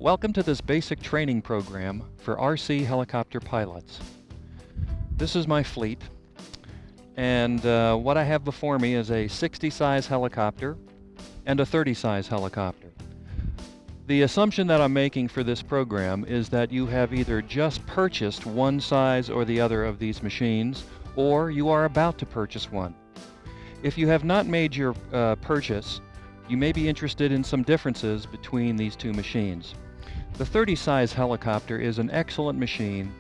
Welcome to this basic training program for RC helicopter pilots. This is my fleet, and what I have before me is a 60 size helicopter and a 30 size helicopter. The assumption that I'm making for this program is that you have either just purchased one size or the other of these machines, or you are about to purchase one. If you have not made your purchase, you may be interested in some differences between these two machines. The 30 size helicopter is an excellent machine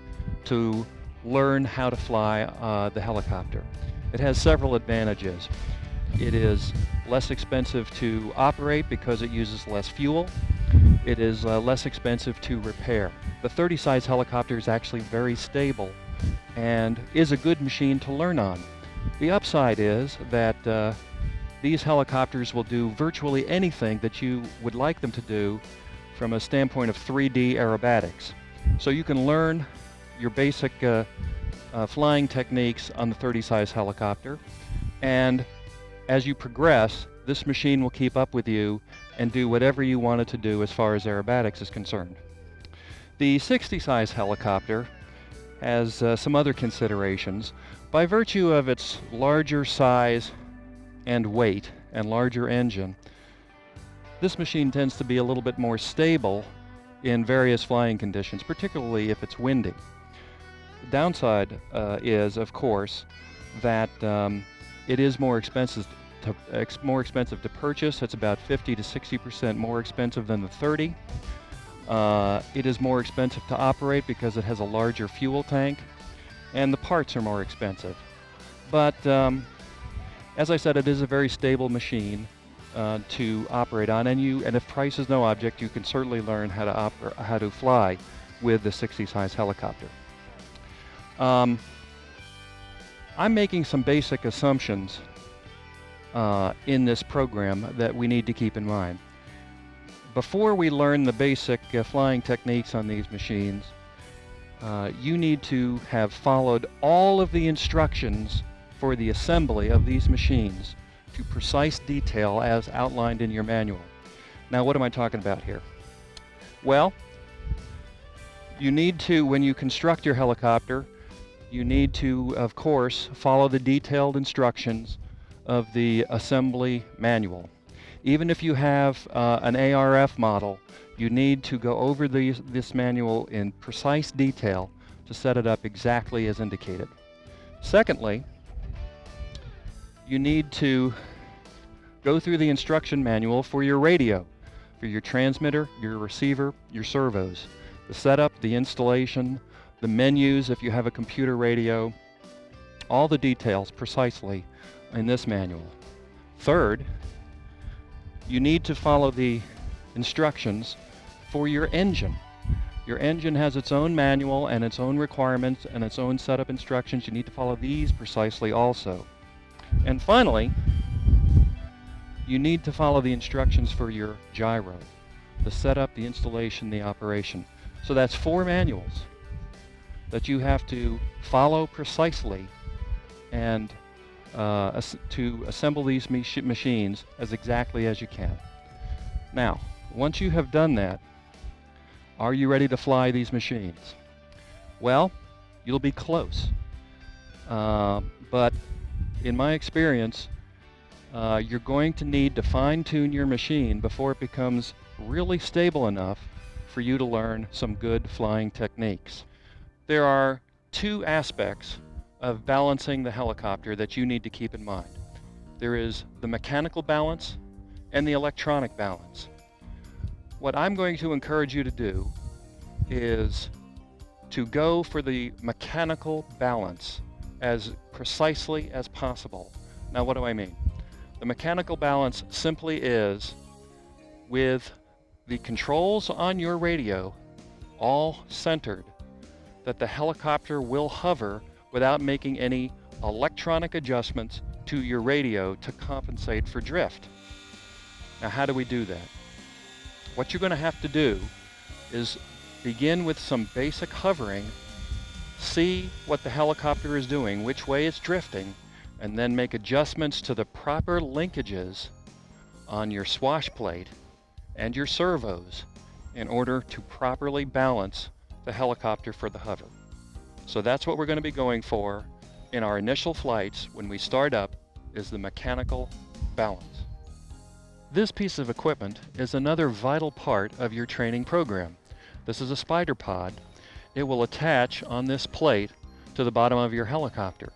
to learn how to fly the helicopter. It has several advantages. It is less expensive to operate because it uses less fuel. It is less expensive to repair. The 30 size helicopter is actually very stable and is a good machine to learn on. The upside is that these helicopters will do virtually anything that you would like them to do from a standpoint of 3D aerobatics. So you can learn your basic flying techniques on the 30 size helicopter, and as you progress, this machine will keep up with you and do whatever you want it to do as far as aerobatics is concerned. The 60 size helicopter has some other considerations. By virtue of its larger size and weight and larger engine, this machine tends to be a little bit more stable in various flying conditions, particularly if it's windy. The downside is, of course, that it is more expensive to purchase. It's about 50 to 60% more expensive than the 30. It is more expensive to operate because it has a larger fuel tank, and the parts are more expensive. But as I said, it is a very stable machine to operate on, and if price is no object, you can certainly learn how to fly with the 60 size helicopter. I'm making some basic assumptions in this program that we need to keep in mind. Before we learn the basic flying techniques on these machines, you need to have followed all of the instructions for the assembly of these machines to precise detail as outlined in your manual. Now, what am I talking about here? Well, you need to, when you construct your helicopter, you need to, of course, follow the detailed instructions of the assembly manual. Even if you have an ARF model, you need to go over this manual in precise detail to set it up exactly as indicated. Secondly, you need to go through the instruction manual for your radio, for your transmitter, your receiver, your servos, the setup, the installation, the menus if you have a computer radio, all the details precisely in this manual. Third, you need to follow the instructions for your engine. Your engine has its own manual and its own requirements and its own setup instructions. You need to follow these precisely also. And finally, you need to follow the instructions for your gyro, the setup, the installation, the operation. So that's 4 manuals that you have to follow precisely and to assemble these machines as exactly as you can. Now, once you have done that, are you ready to fly these machines? Well, you'll be close. But in my experience, you're going to need to fine-tune your machine before it becomes really stable enough for you to learn some good flying techniques. There are 2 aspects of balancing the helicopter that you need to keep in mind. There is the mechanical balance and the electronic balance. What I'm going to encourage you to do is to go for the mechanical balance as precisely as possible. Now, what do I mean? The mechanical balance simply is with the controls on your radio all centered, that the helicopter will hover without making any electronic adjustments to your radio to compensate for drift. Now, how do we do that? What you're going to have to do is begin with some basic hovering, see what the helicopter is doing, which way it's drifting, and then make adjustments to the proper linkages on your swash plate and your servos in order to properly balance the helicopter for the hover. So that's what we're going to be going for in our initial flights when we start up, is the mechanical balance. This piece of equipment is another vital part of your training program. This is a spider pod. It will attach on this plate to the bottom of your helicopter.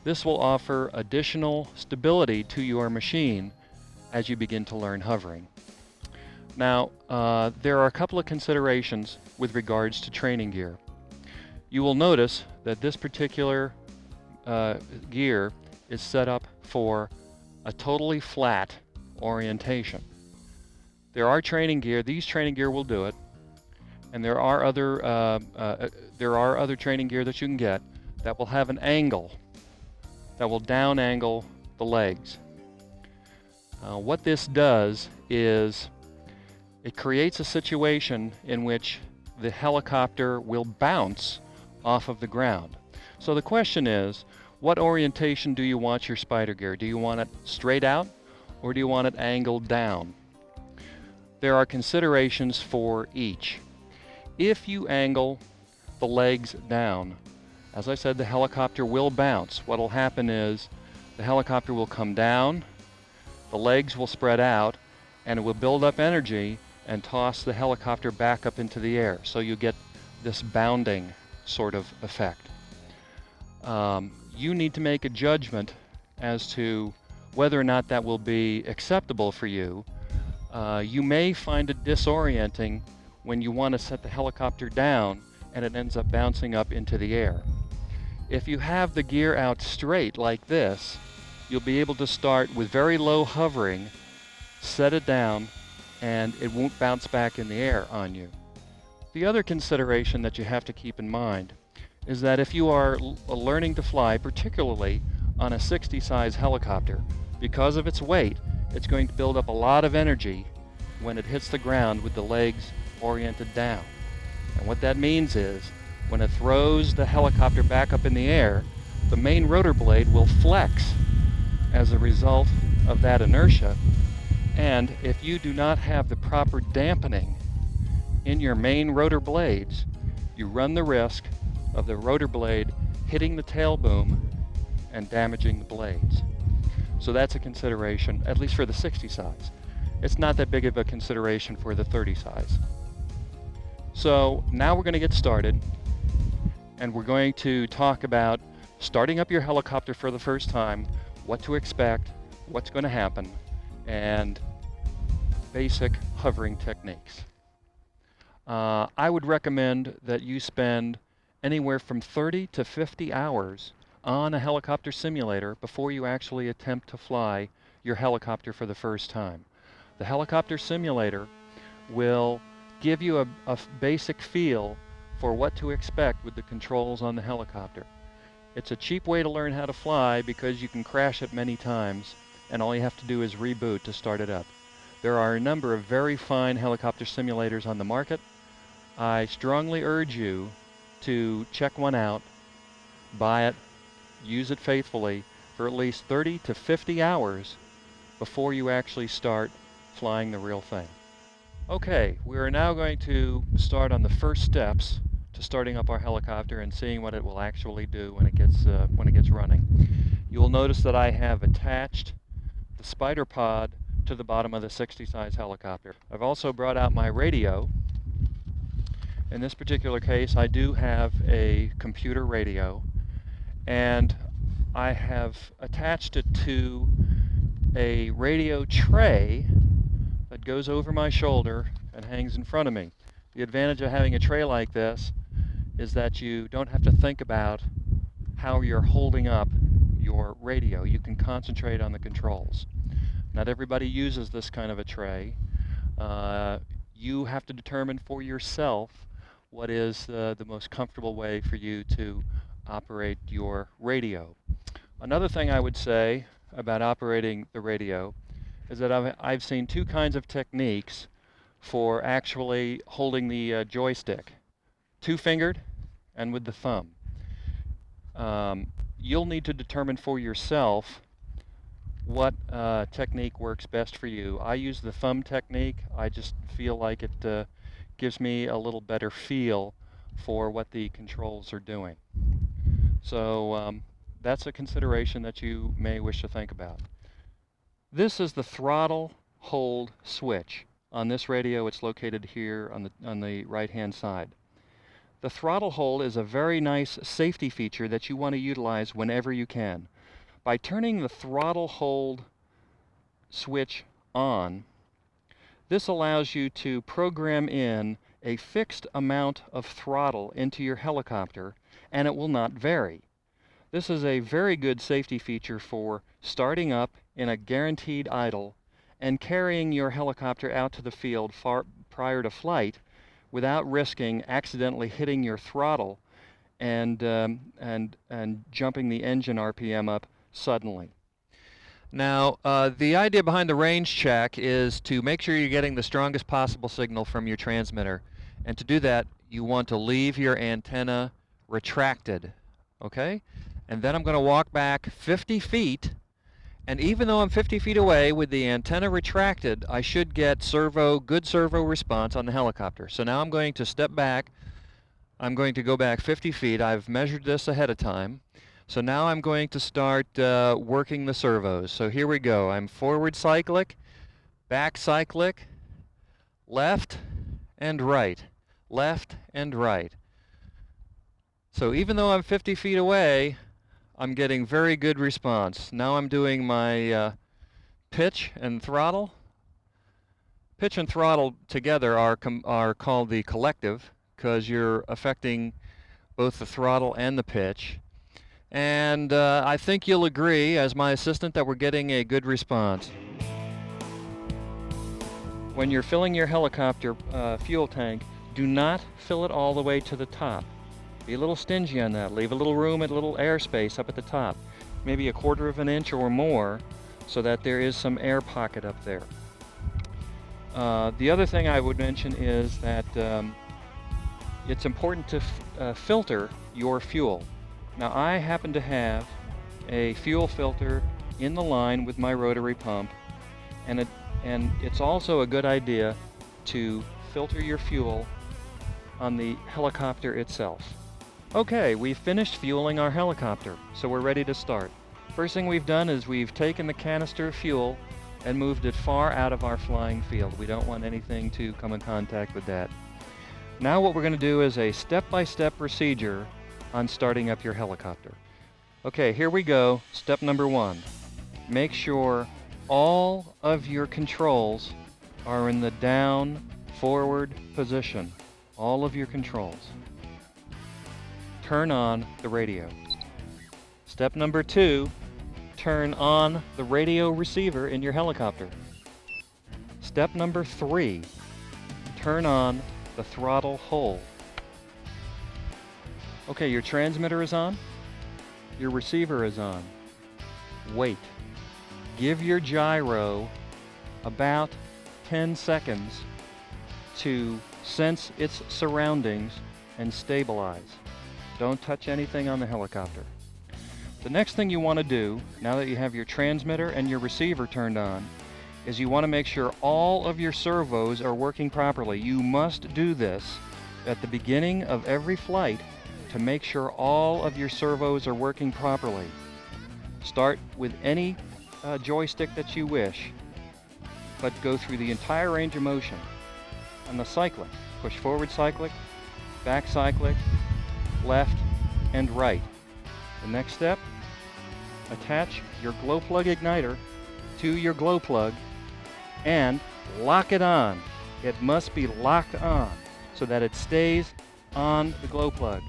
This will offer additional stability to your machine as you begin to learn hovering. Now, there are a couple of considerations with regards to training gear. You will notice that this particular gear is set up for a totally flat orientation. There are training gear, these training gear will do it, and there are other training gear that you can get that will have an angle, that will down angle the legs. What this does is it creates a situation in which the helicopter will bounce off of the ground. So the question is, what orientation do you want your spider gear? Do you want it straight out, or do you want it angled down? There are considerations for each. If you angle the legs down, as I said, the helicopter will bounce. What will happen is the helicopter will come down, the legs will spread out, and it will build up energy and toss the helicopter back up into the air. So you get this bounding sort of effect. You need to make a judgment as to whether or not that will be acceptable for you. You may find it disorienting when you want to set the helicopter down and it ends up bouncing up into the air. If you have the gear out straight like this, you'll be able to start with very low hovering, set it down, and it won't bounce back in the air on you. The other consideration that you have to keep in mind is that if you are learning to fly, particularly on a 60 size helicopter, because of its weight, it's going to build up a lot of energy when it hits the ground with the legs oriented down. And what that means is, when it throws the helicopter back up in the air, the main rotor blade will flex as a result of that inertia. And if you do not have the proper dampening in your main rotor blades, you run the risk of the rotor blade hitting the tail boom and damaging the blades. So that's a consideration, at least for the 60 size. It's not that big of a consideration for the 30 size. So now we're going to get started, and we're going to talk about starting up your helicopter for the first time, what to expect, what's going to happen, and basic hovering techniques. I would recommend that you spend anywhere from 30 to 50 hours on a helicopter simulator before you actually attempt to fly your helicopter for the first time. The helicopter simulator will give you a basic feel for what to expect with the controls on the helicopter. It's a cheap way to learn how to fly because you can crash it many times and all you have to do is reboot to start it up. There are a number of very fine helicopter simulators on the market. I strongly urge you to check one out, buy it, use it faithfully for at least 30 to 50 hours before you actually start flying the real thing. Okay, we are now going to start on the first steps to starting up our helicopter and seeing what it will actually do when it gets running. You will notice that I have attached the spider pod to the bottom of the 60 size helicopter. I've also brought out my radio. In this particular case, I do have a computer radio, and I have attached it to a radio tray that goes over my shoulder and hangs in front of me. The advantage of having a tray like this is that you don't have to think about how you're holding up your radio. You can concentrate on the controls. Not everybody uses this kind of a tray. You have to determine for yourself what is the most comfortable way for you to operate your radio. Another thing I would say about operating the radio is that I've seen two kinds of techniques for actually holding the joystick. Two-fingered and with the thumb. You'll need to determine for yourself what technique works best for you. I use the thumb technique. I just feel like it gives me a little better feel for what the controls are doing. So that's a consideration that you may wish to think about. This is the throttle hold switch. On this radio, it's located here on the right-hand side. The throttle hold is a very nice safety feature that you want to utilize whenever you can. By turning the throttle hold switch on, this allows you to program in a fixed amount of throttle into your helicopter, and it will not vary. This is a very good safety feature for starting up in a guaranteed idle and carrying your helicopter out to the field prior to flight without risking accidentally hitting your throttle and jumping the engine RPM up suddenly. Now, the idea behind the range check is to make sure you're getting the strongest possible signal from your transmitter. And to do that, you want to leave your antenna retracted, okay? And then I'm going to walk back 50 feet, and even though I'm 50 feet away with the antenna retracted, I should get good servo response on the helicopter. So now I'm going to step back. I'm going to go back 50 feet. I've measured this ahead of time. So now I'm going to start working the servos. So here we go. I'm forward cyclic, back cyclic, left and right, left and right. So even though I'm 50 feet away, I'm getting very good response. Now I'm doing my pitch and throttle. Pitch and throttle together are called the collective because you're affecting both the throttle and the pitch. And I think you'll agree, as my assistant, that we're getting a good response. When you're filling your helicopter fuel tank, do not fill it all the way to the top. Be a little stingy on that. Leave a little room, a little airspace up at the top, maybe a quarter of an inch or more, so that there is some air pocket up there. The other thing I would mention is that it's important to filter your fuel. Now, I happen to have a fuel filter in the line with my rotary pump, and it's also a good idea to filter your fuel on the helicopter itself. Okay, we've finished fueling our helicopter, so we're ready to start. First thing we've done is we've taken the canister of fuel and moved it far out of our flying field. We don't want anything to come in contact with that. Now what we're going to do is a step-by-step procedure on starting up your helicopter. Okay, here we go. Step number 1. Make sure all of your controls are in the down, forward position. All of your controls. Turn on the radio. Step number 2, turn on the radio receiver in your helicopter. Step number 3, turn on the throttle hold. Okay, your transmitter is on. Your receiver is on. Wait. Give your gyro about 10 seconds to sense its surroundings and stabilize. Don't touch anything on the helicopter. The next thing you want to do, now that you have your transmitter and your receiver turned on, is you want to make sure all of your servos are working properly. You must do this at the beginning of every flight to make sure all of your servos are working properly. Start with any joystick that you wish, but go through the entire range of motion. On the cyclic, push forward cyclic, back cyclic, left and right. The next step, attach your glow plug igniter to your glow plug and lock it on. It must be locked on so that it stays on the glow plug.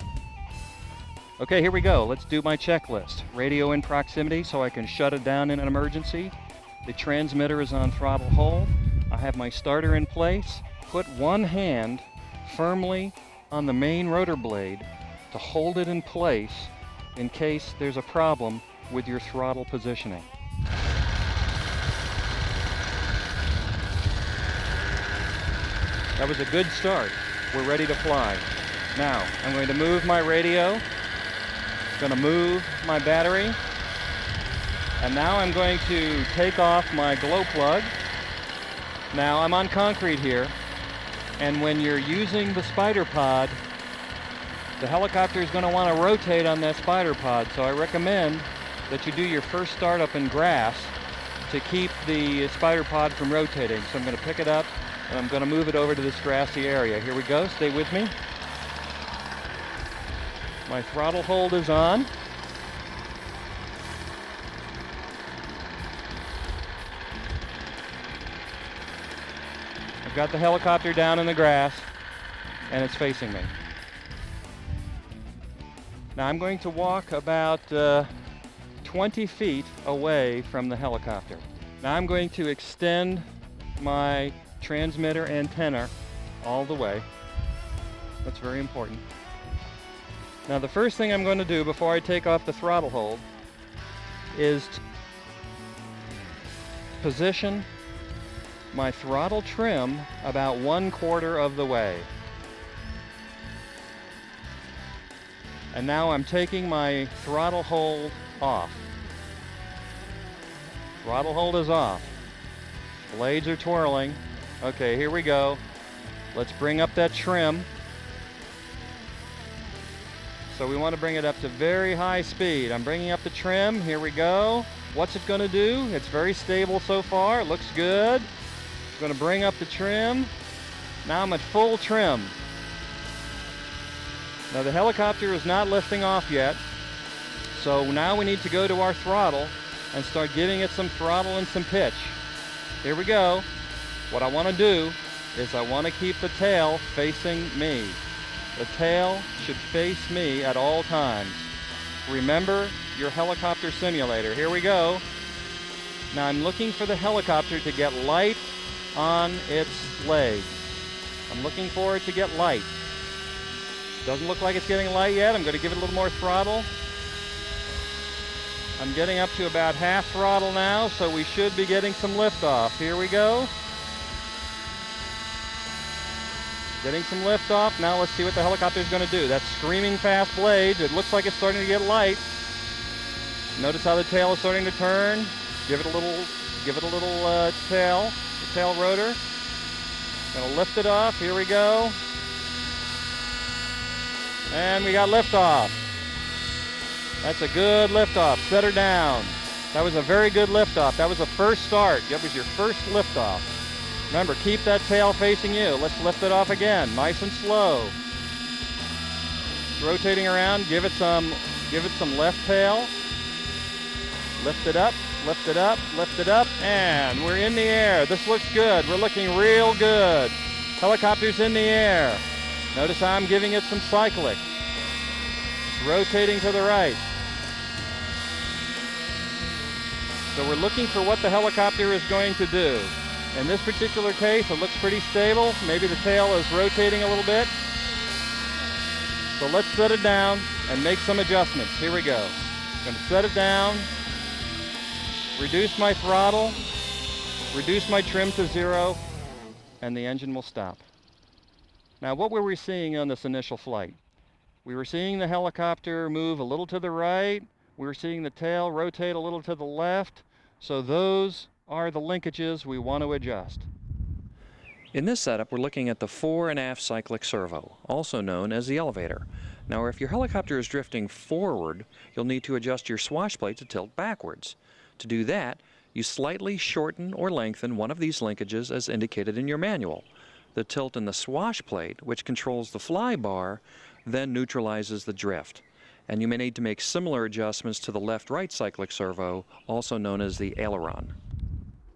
Okay, here we go. Let's do my checklist. Radio in proximity so I can shut it down in an emergency. The transmitter is on throttle hold. I have my starter in place. Put one hand firmly on the main rotor blade to hold it in place in case there's a problem with your throttle positioning. That was a good start. We're ready to fly. Now, I'm going to move my radio, going to move my battery, and now I'm going to take off my glow plug. Now, I'm on concrete here, And when you're using the spider pod, the helicopter is going to want to rotate on that spider pod. So I recommend that you do your first startup in grass to keep the spider pod from rotating. So I'm going to pick it up and I'm going to move it over to this grassy area. Here we go. Stay with me. My throttle hold is on. I've got the helicopter down in the grass and it's facing me. Now I'm going to walk about 20 feet away from the helicopter. Now I'm going to extend my transmitter antenna all the way. That's very important. Now the first thing I'm going to do before I take off the throttle hold is to position my throttle trim about 1/4 of the way. And now I'm taking my throttle hold off. Throttle hold is off. Blades are twirling. Okay, here we go. Let's bring up that trim. So we want to bring it up to very high speed. I'm bringing up the trim. Here we go. What's it going to do? It's very stable so far. It looks good. I'm going to bring up the trim. Now I'm at full trim. Now the helicopter is not lifting off yet. So now we need to go to our throttle and start giving it some throttle and some pitch. Here we go. What I want to do is I want to keep the tail facing me. The tail should face me at all times. Remember your helicopter simulator. Here we go. Now I'm looking for the helicopter to get light on its legs. I'm looking for it to get light. Doesn't look like it's getting light yet. I'm going to give it a little more throttle. I'm getting up to about half throttle now, so we should be getting some liftoff. Here we go. Getting some liftoff. Now let's see what the helicopter is going to do. That's screaming fast blades. It looks like it's starting to get light. Notice how the tail is starting to turn. Give it a little tail rotor. Gonna lift it off. Here we go. And we got liftoff. That's a good liftoff. Set her down. That was a very good liftoff. That was the first start. That was your first liftoff. Remember, keep that tail facing you. Let's lift it off again, nice and slow. Rotating around. Give it some left tail. Lift it up. Lift it up, lift it up, and we're in the air. This looks good. We're looking real good. Helicopter's in the air. Notice how I'm giving it some cyclic. It's rotating to the right. So we're looking for what the helicopter is going to do. In this particular case, it looks pretty stable. Maybe the tail is rotating a little bit. So let's set it down and make some adjustments. Here we go. I'm going to set it down. Reduce my throttle, reduce my trim to 0, and the engine will stop. Now what were we seeing on this initial flight? We were seeing the helicopter move a little to the right, we were seeing the tail rotate a little to the left, so those are the linkages we want to adjust. In this setup, we're looking at the fore and aft cyclic servo, also known as the elevator. Now if your helicopter is drifting forward, you'll need to adjust your swash plate to tilt backwards. To do that, you slightly shorten or lengthen one of these linkages as indicated in your manual. The tilt in the swash plate, which controls the fly bar, then neutralizes the drift. And you may need to make similar adjustments to the left-right cyclic servo, also known as the aileron.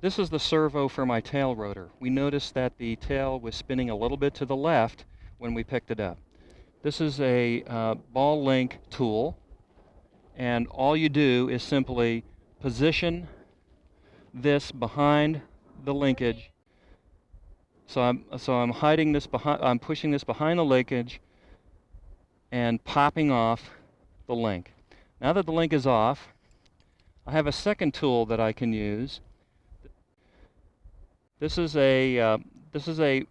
This is the servo for my tail rotor. We noticed that the tail was spinning a little bit to the left when we picked it up. This is a ball link tool, and all you do is simply position this behind the linkage. So I'm hiding this behind. I'm pushing this behind the linkage and popping off the link. Now that the link is off, I have a second tool that I can use. This is a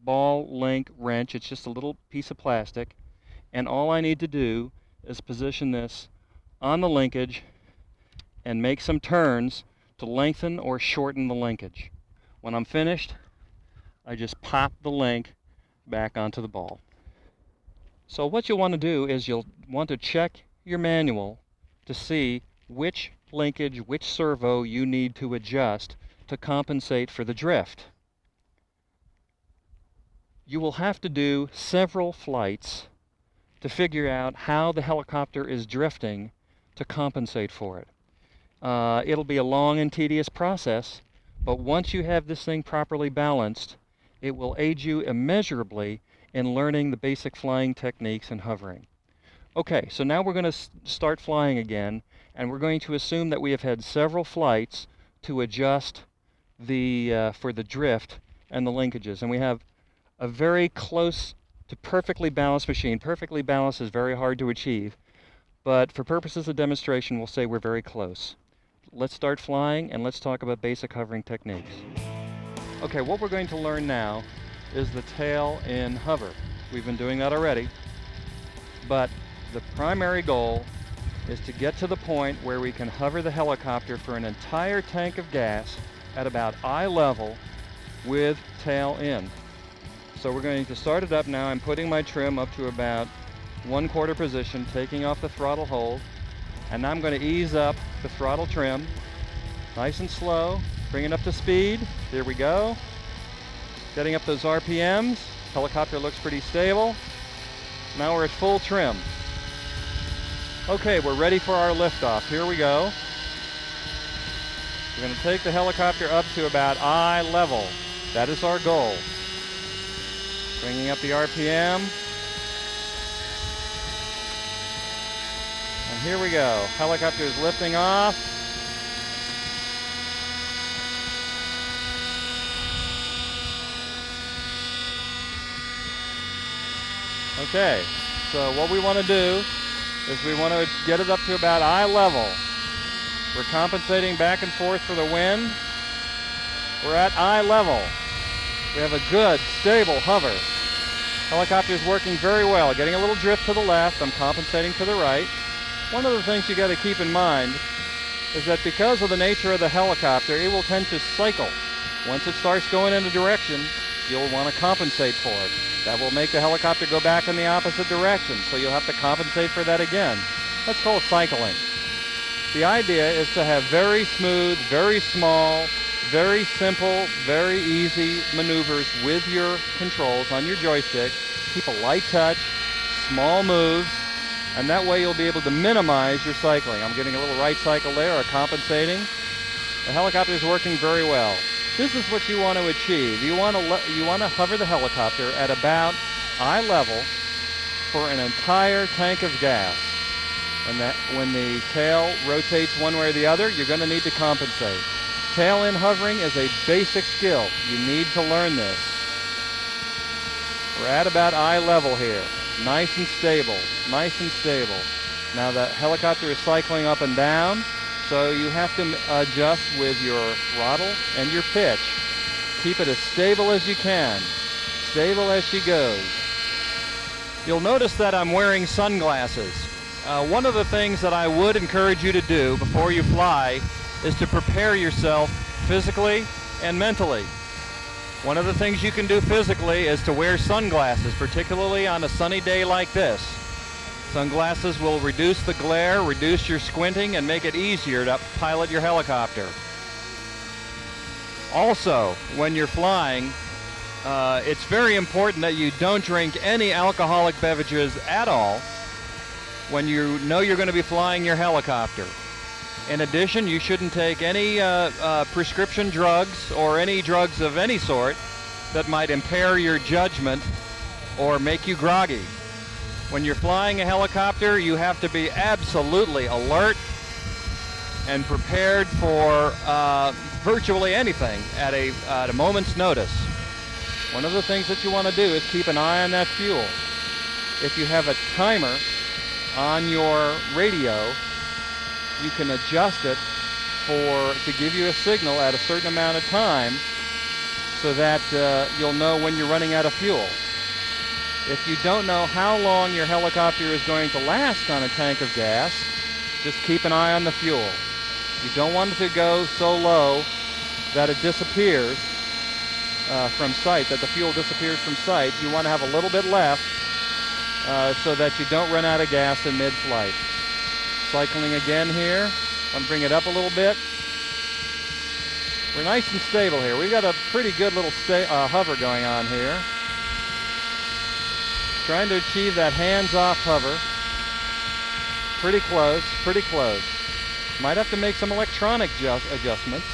ball link wrench. It's just a little piece of plastic, and all I need to do is position this on the linkage and make some turns to lengthen or shorten the linkage. When I'm finished, I just pop the link back onto the ball. So what you'll want to do is you'll want to check your manual to see which linkage, which servo you need to adjust to compensate for the drift. You will have to do several flights to figure out how the helicopter is drifting to compensate for it. It'll be a long and tedious process, but once you have this thing properly balanced, it will aid you immeasurably in learning the basic flying techniques and hovering. Okay, so now we're going to start flying again, and we're going to assume that we have had several flights to adjust for the drift and the linkages. And we have a very close to perfectly balanced machine. Perfectly balanced is very hard to achieve, but for purposes of demonstration, we'll say we're very close. Let's start flying, and let's talk about basic hovering techniques. Okay, what we're going to learn now is the tail in hover. We've been doing that already, but the primary goal is to get to the point where we can hover the helicopter for an entire tank of gas at about eye level with tail in. So we're going to start it up now. I'm putting my trim up to about 1/4 position, taking off the throttle hold, and now I'm going to ease up the throttle trim, nice and slow, bring it up to speed. Here we go. Getting up those RPMs. Helicopter looks pretty stable. Now we're at full trim. Okay, we're ready for our liftoff. Here we go. We're going to take the helicopter up to about eye level. That is our goal. Bringing up the RPM. And here we go. Helicopter is lifting off. Okay, so what we want to do is we want to get it up to about eye level. We're compensating back and forth for the wind. We're at eye level. We have a good, stable hover. Helicopter is working very well, getting a little drift to the left. I'm compensating to the right. One of the things you got to keep in mind is that because of the nature of the helicopter, it will tend to cycle. Once it starts going in a direction, you'll want to compensate for it. That will make the helicopter go back in the opposite direction, so you'll have to compensate for that again. That's called cycling. The idea is to have very smooth, very small, very simple, very easy maneuvers with your controls on your joystick. Keep a light touch, small moves, and that way you'll be able to minimize your cycling. I'm getting a little right cycle there, or compensating. The helicopter is working very well. This is what you want to achieve. You want to hover the helicopter at about eye level for an entire tank of gas. When the tail rotates one way or the other, you're going to need to compensate. Tail in hovering is a basic skill. You need to learn this. We're at about eye level here. Nice and stable. Nice and stable. Now the helicopter is cycling up and down, so you have to adjust with your throttle and your pitch. Keep it as stable as you can. Stable as she goes. You'll notice that I'm wearing sunglasses. One of the things that I would encourage you to do before you fly is to prepare yourself physically and mentally. One of the things you can do physically is to wear sunglasses, particularly on a sunny day like this. Sunglasses will reduce the glare, reduce your squinting, and make it easier to pilot your helicopter. Also, when you're flying, it's very important that you don't drink any alcoholic beverages at all when you know you're going to be flying your helicopter. In addition, you shouldn't take any prescription drugs or any drugs of any sort that might impair your judgment or make you groggy. When you're flying a helicopter, you have to be absolutely alert and prepared for virtually anything at a moment's notice. One of the things that you want to do is keep an eye on that fuel. If you have a timer on your radio, you can adjust it to give you a signal at a certain amount of time so that you'll know when you're running out of fuel. If you don't know how long your helicopter is going to last on a tank of gas, just keep an eye on the fuel. You don't want it to go so low that it disappears, from sight, that the fuel disappears from sight. You want to have a little bit left so that you don't run out of gas in mid-flight. Cycling again here. I'm bring it up a little bit. We're nice and stable here. We've got a pretty good little hover going on here. Trying to achieve that hands-off hover. Pretty close, pretty close. Might have to make some electronic adjustments.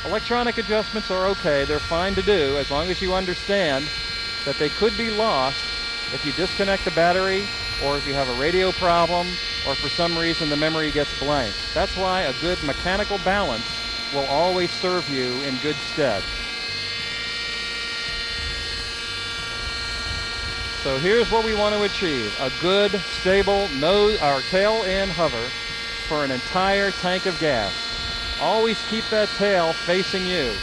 Electronic adjustments are okay. They're fine to do as long as you understand that they could be lost if you disconnect the battery, or if you have a radio problem, or for some reason the memory gets blank. That's why a good mechanical balance will always serve you in good stead. So here's what we want to achieve: a good, stable nose, or tail-end hover for an entire tank of gas. Always keep that tail facing you.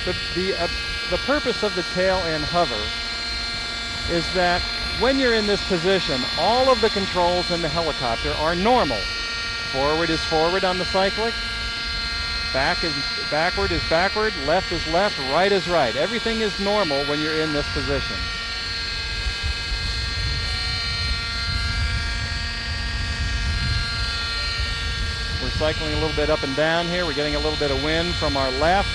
The purpose of the tail-end hover is that when you're in this position, all of the controls in the helicopter are normal. Forward is forward on the cyclic. Backward is backward. Left is left. Right is right. Everything is normal when you're in this position. We're cycling a little bit up and down here. We're getting a little bit of wind from our left,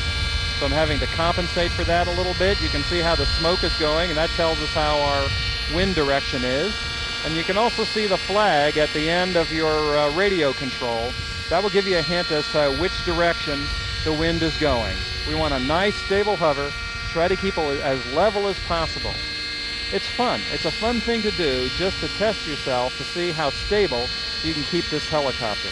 so I'm having to compensate for that a little bit. You can see how the smoke is going, and that tells us how our wind direction is. And you can also see the flag at the end of your radio control. That will give you a hint as to which direction the wind is going. We want a nice stable hover. Try to keep it as level as possible. It's fun. It's a fun thing to do, just to test yourself to see how stable you can keep this helicopter.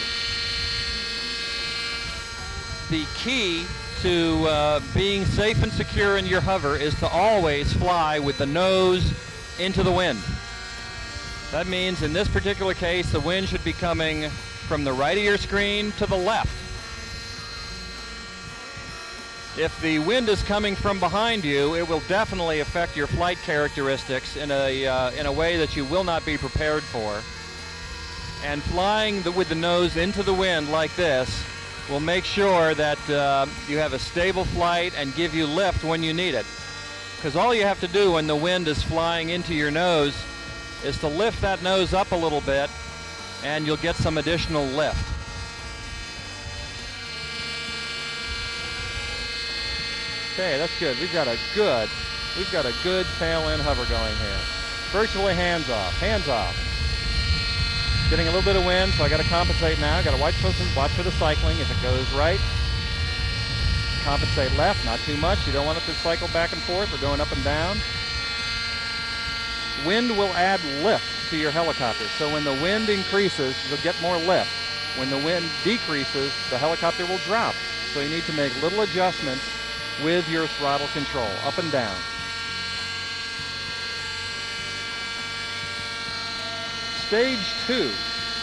The key to being safe and secure in your hover is to always fly with the nose into the wind. That means in this particular case, the wind should be coming from the right of your screen to the left. If the wind is coming from behind you, it will definitely affect your flight characteristics in a way that you will not be prepared for. And flying with the nose into the wind like this will make sure that you have a stable flight and give you lift when you need it. Because all you have to do when the wind is flying into your nose is to lift that nose up a little bit, and you'll get some additional lift. Okay, that's good. We've got a good tail-end hover going here. Virtually hands off. Hands off. Getting a little bit of wind, so I got to compensate now. Got to watch for the cycling. If it goes right, compensate left. Not too much. You don't want it to cycle back and forth or going up and down. Wind will add lift to your helicopter. So when the wind increases, you'll get more lift. When the wind decreases, the helicopter will drop. So you need to make little adjustments with your throttle control, up and down. Stage 2.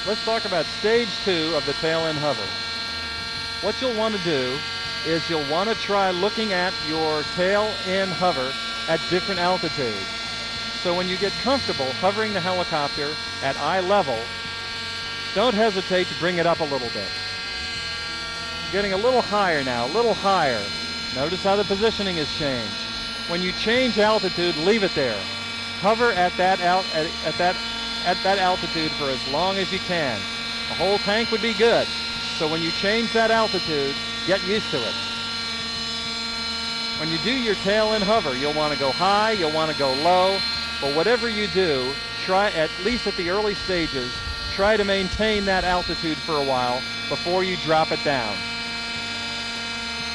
Let's talk about stage 2 of the tail-end hover. What you'll want to do is you'll want to try looking at your tail-end hover at different altitudes. So when you get comfortable hovering the helicopter at eye level, don't hesitate to bring it up a little bit. Getting a little higher now, a little higher. Notice how the positioning has changed. When you change altitude, leave it there. Hover at that altitude for as long as you can. The whole tank would be good. So when you change that altitude, get used to it. When you do your tail-end hover, you'll want to go high, you'll want to go low, but whatever you do, try, at least at the early stages, try to maintain that altitude for a while before you drop it down.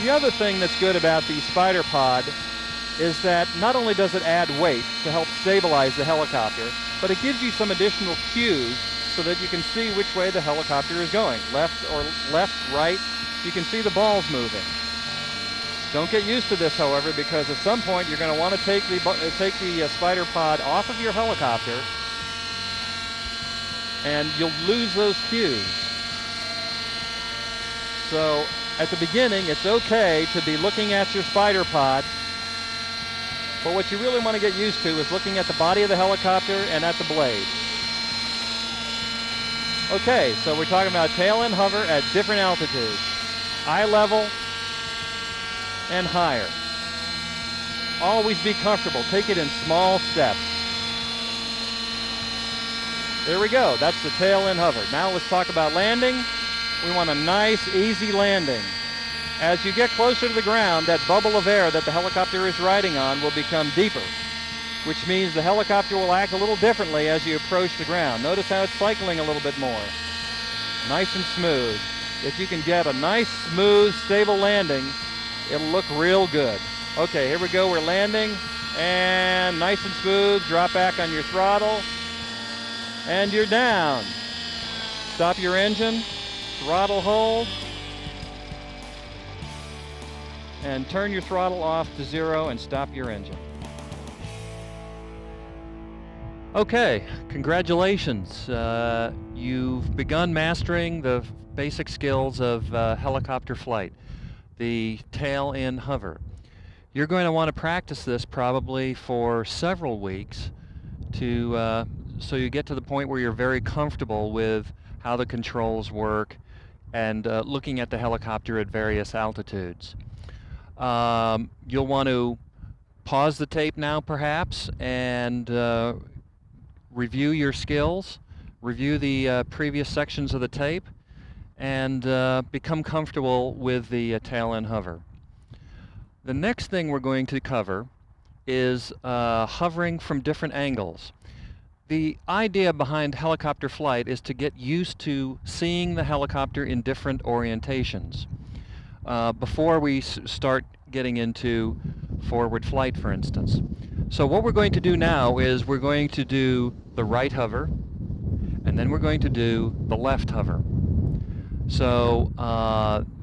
The other thing that's good about the Spider Pod is that not only does it add weight to help stabilize the helicopter, but it gives you some additional cues so that you can see which way the helicopter is going. Left or left, right, you can see the balls moving. Don't get used to this, however, because at some point you're going to want to take the Spider Pod off of your helicopter, and you'll lose those cues. So at the beginning, it's okay to be looking at your Spider Pod, but what you really want to get used to is looking at the body of the helicopter and at the blade. Okay, so we're talking about tail-end hover at different altitudes. Eye level and higher. always be comfortable. Take it in small steps. There we go. That's the tail end hover. Now let's talk about landing. We want a nice, easy landing. As you get closer to the ground, that bubble of air that the helicopter is riding on will become deeper, which means the helicopter will act a little differently as you approach the ground. Notice how it's cycling a little bit more. Nice and smooth. If you can get a nice, smooth, stable landing, it'll look real good. Okay, here we go. We're landing, and nice and smooth. Drop back on your throttle, and you're down. Stop your engine, throttle hold, and turn your throttle off to 0 and stop your engine. Okay, congratulations. You've begun mastering the basic skills of helicopter flight, the tail end hover. You're going to want to practice this probably for several weeks so you get to the point where you're very comfortable with how the controls work and looking at the helicopter at various altitudes. You'll want to pause the tape now perhaps and review your skills, review the previous sections of the tape, and become comfortable with the tail end hover. The next thing we're going to cover is hovering from different angles. The idea behind helicopter flight is to get used to seeing the helicopter in different orientations. Before we start getting into forward flight, for instance. So what we're going to do now is we're going to do the right hover, and then we're going to do the left hover. So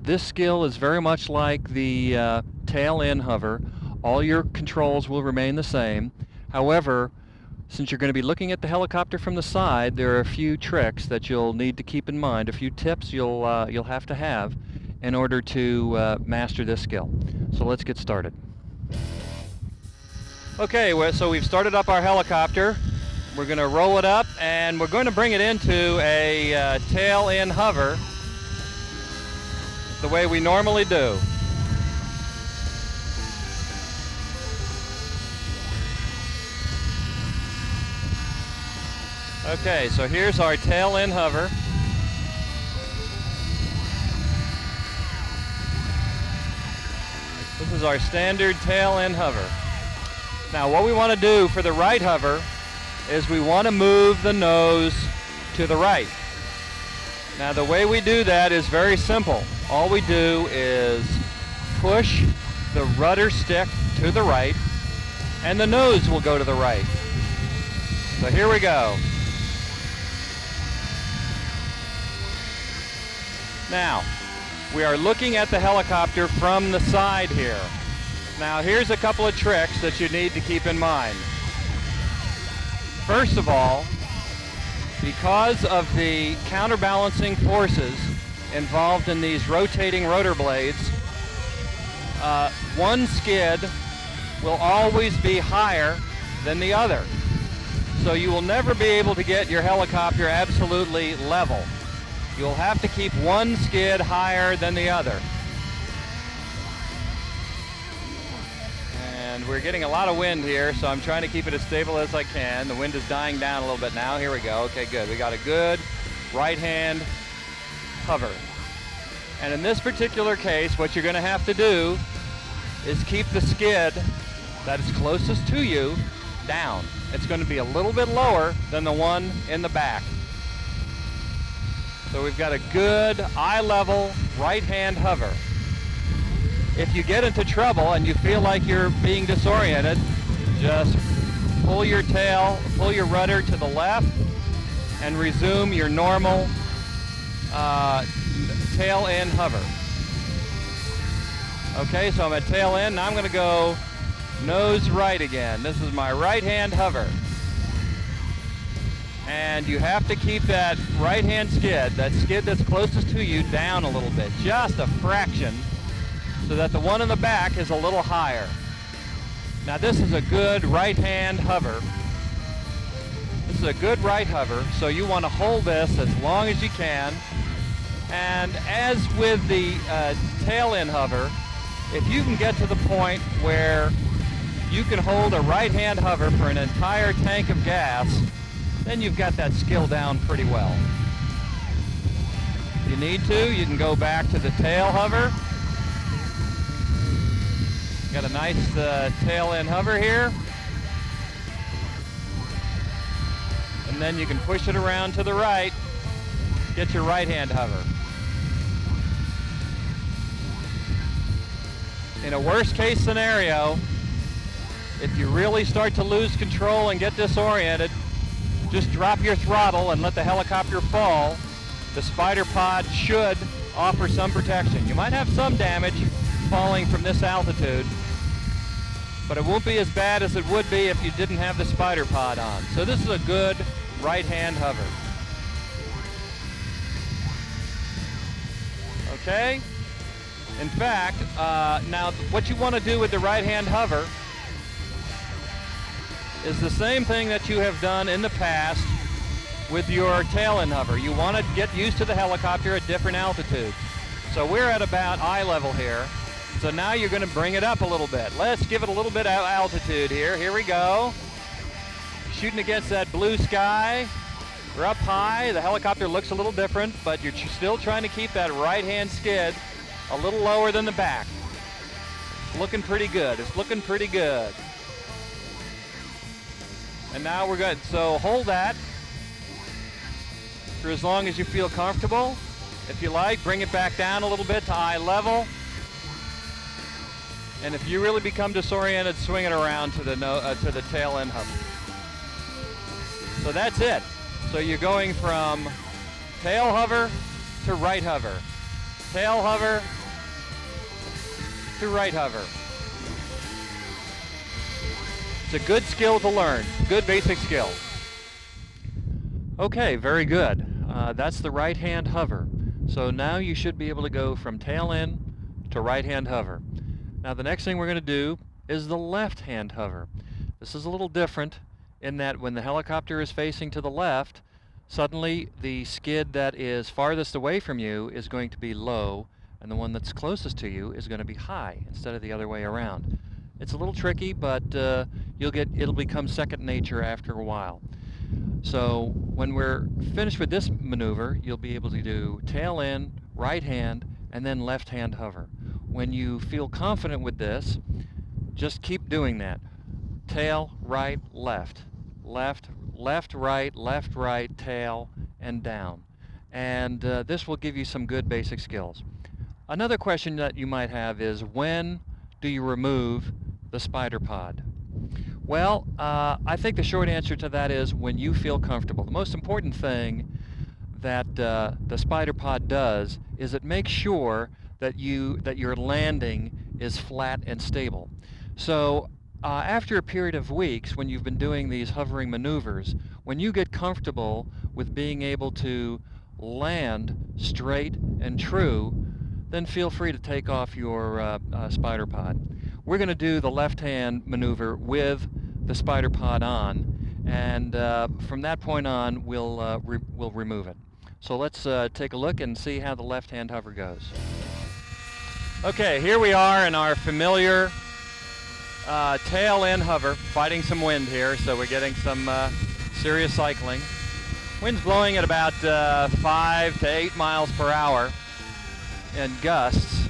this skill is very much like the tail end hover. All your controls will remain the same. However, since you're going to be looking at the helicopter from the side, there are a few tricks that you'll need to keep in mind, a few tips you'll have to have in order to master this skill. So let's get started. Okay, so we've started up our helicopter. We're going to roll it up, and we're going to bring it into a tail end hover the way we normally do. Okay, so here's our tail end hover. This is our standard tail end hover. Now what we want to do for the right hover is we want to move the nose to the right. Now the way we do that is very simple. All we do is push the rudder stick to the right, and the nose will go to the right. So here we go. Now, we are looking at the helicopter from the side here. Now, here's a couple of tricks that you need to keep in mind. First of all, because of the counterbalancing forces involved in these rotating rotor blades, one skid will always be higher than the other. So you will never be able to get your helicopter absolutely level. You'll have to keep one skid higher than the other. And we're getting a lot of wind here, so I'm trying to keep it as stable as I can. The wind is dying down a little bit now. Here we go. Okay, good. We got a good right-hand hover. And in this particular case, what you're going to have to do is keep the skid that is closest to you down. It's going to be a little bit lower than the one in the back. So we've got a good eye-level right-hand hover. If you get into trouble and you feel like you're being disoriented, just pull your rudder to the left and resume your normal tail end hover. Okay, so I'm at tail end. Now I'm going to go nose right again. This is my right-hand hover. And you have to keep that right-hand skid, that skid that's closest to you, down a little bit, just a fraction, so that the one in the back is a little higher. Now this is a good right-hand hover. This is a good right hover, so you want to hold this as long as you can. And as with the tail end hover, if you can get to the point where you can hold a right-hand hover for an entire tank of gas, then you've got that skill down pretty well. If you need to, you can go back to the tail hover. Got a nice tail end hover here. And then you can push it around to the right, get your right-hand hover. In a worst-case scenario, if you really start to lose control and get disoriented, just drop your throttle and let the helicopter fall. The spider pod should offer some protection. You might have some damage falling from this altitude, but it won't be as bad as it would be if you didn't have the spider pod on. So this is a good right-hand hover. Okay? In fact, now what you want to do with the right-hand hover is the same thing that you have done in the past with your tail end hover. You want to get used to the helicopter at different altitudes. So we're at about eye level here. So now you're going to bring it up a little bit. Let's give it a little bit of altitude here. Here we go. Shooting against that blue sky. We're up high. The helicopter looks a little different, but you're still trying to keep that right-hand skid a little lower than the back. It's looking pretty good. It's looking pretty good. And now we're good. So hold that for as long as you feel comfortable. If you like, bring it back down a little bit to eye level. And if you really become disoriented, swing it around to the tail end hover. So that's it. So you're going from tail hover to right hover. Tail hover to right hover. It's a good skill to learn. Good basic skill. Okay, very good. That's the right-hand hover. So now you should be able to go from tail end to right-hand hover. Now the next thing we're going to do is the left-hand hover. This is a little different in that when the helicopter is facing to the left, suddenly the skid that is farthest away from you is going to be low, and the one that's closest to you is going to be high instead of the other way around. It's a little tricky, but it'll become second nature after a while. So when we're finished with this maneuver, you'll be able to do tail end, right hand, and then left hand hover. When you feel confident with this, just keep doing that. Tail, right, left, left, left, right, tail, and down. And this will give you some good basic skills. Another question that you might have is, when do you remove the spider pod? Well, I think the short answer to that is when you feel comfortable. The most important thing that the spider pod does is it makes sure that your landing is flat and stable. So after a period of weeks, when you've been doing these hovering maneuvers, when you get comfortable with being able to land straight and true, then feel free to take off your spider pod. We're going to do the left-hand maneuver with the spider pod on, and from that point on, we'll remove it. So let's take a look and see how the left-hand hover goes. Okay, here we are in our familiar tail end hover, fighting some wind here, so we're getting some serious cycling. Wind's blowing at about 5 to 8 miles per hour in gusts.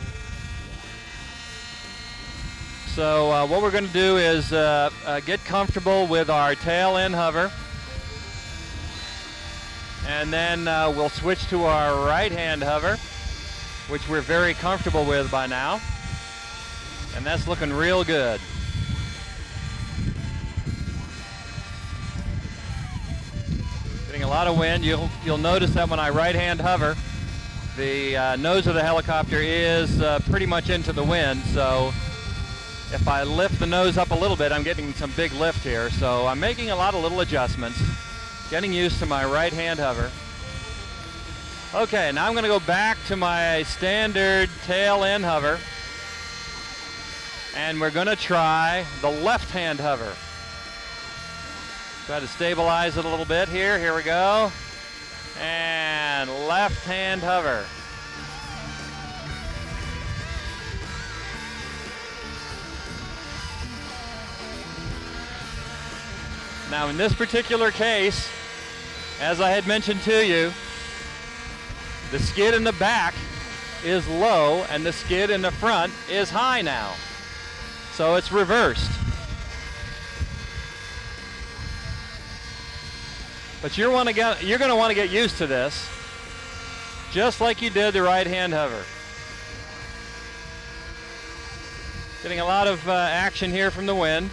So what we're going to do is get comfortable with our tail end hover, and then we'll switch to our right hand hover, which we're very comfortable with by now, and that's looking real good. Getting a lot of wind. You'll notice that when I right hand hover, the nose of the helicopter is pretty much into the wind, so if I lift the nose up a little bit, I'm getting some big lift here, so I'm making a lot of little adjustments, getting used to my right hand hover. Okay, now I'm going to go back to my standard tail end hover, and we're going to try the left hand hover. Try to stabilize it a little bit here. Here we go. And left hand hover. Now in this particular case, as I had mentioned to you, the skid in the back is low and the skid in the front is high now. So it's reversed. But you're going to want to get used to this, just like you did the right-hand hover. Getting a lot of action here from the wind.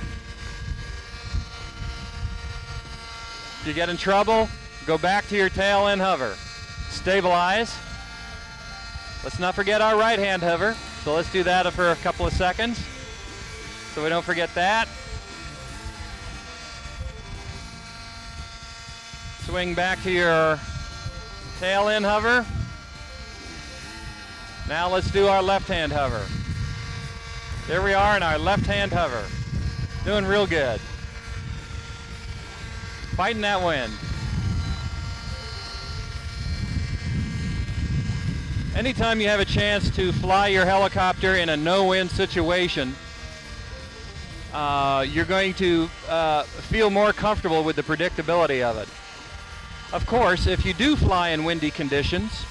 If you get in trouble, go back to your tail end hover. Stabilize. Let's not forget our right-hand hover. So let's do that for a couple of seconds so we don't forget that. Swing back to your tail end hover. Now let's do our left-hand hover. There we are in our left-hand hover. Doing real good. Fighting that wind. Anytime you have a chance to fly your helicopter in a no-wind situation, you're going to feel more comfortable with the predictability of it. Of course, if you do fly in windy conditions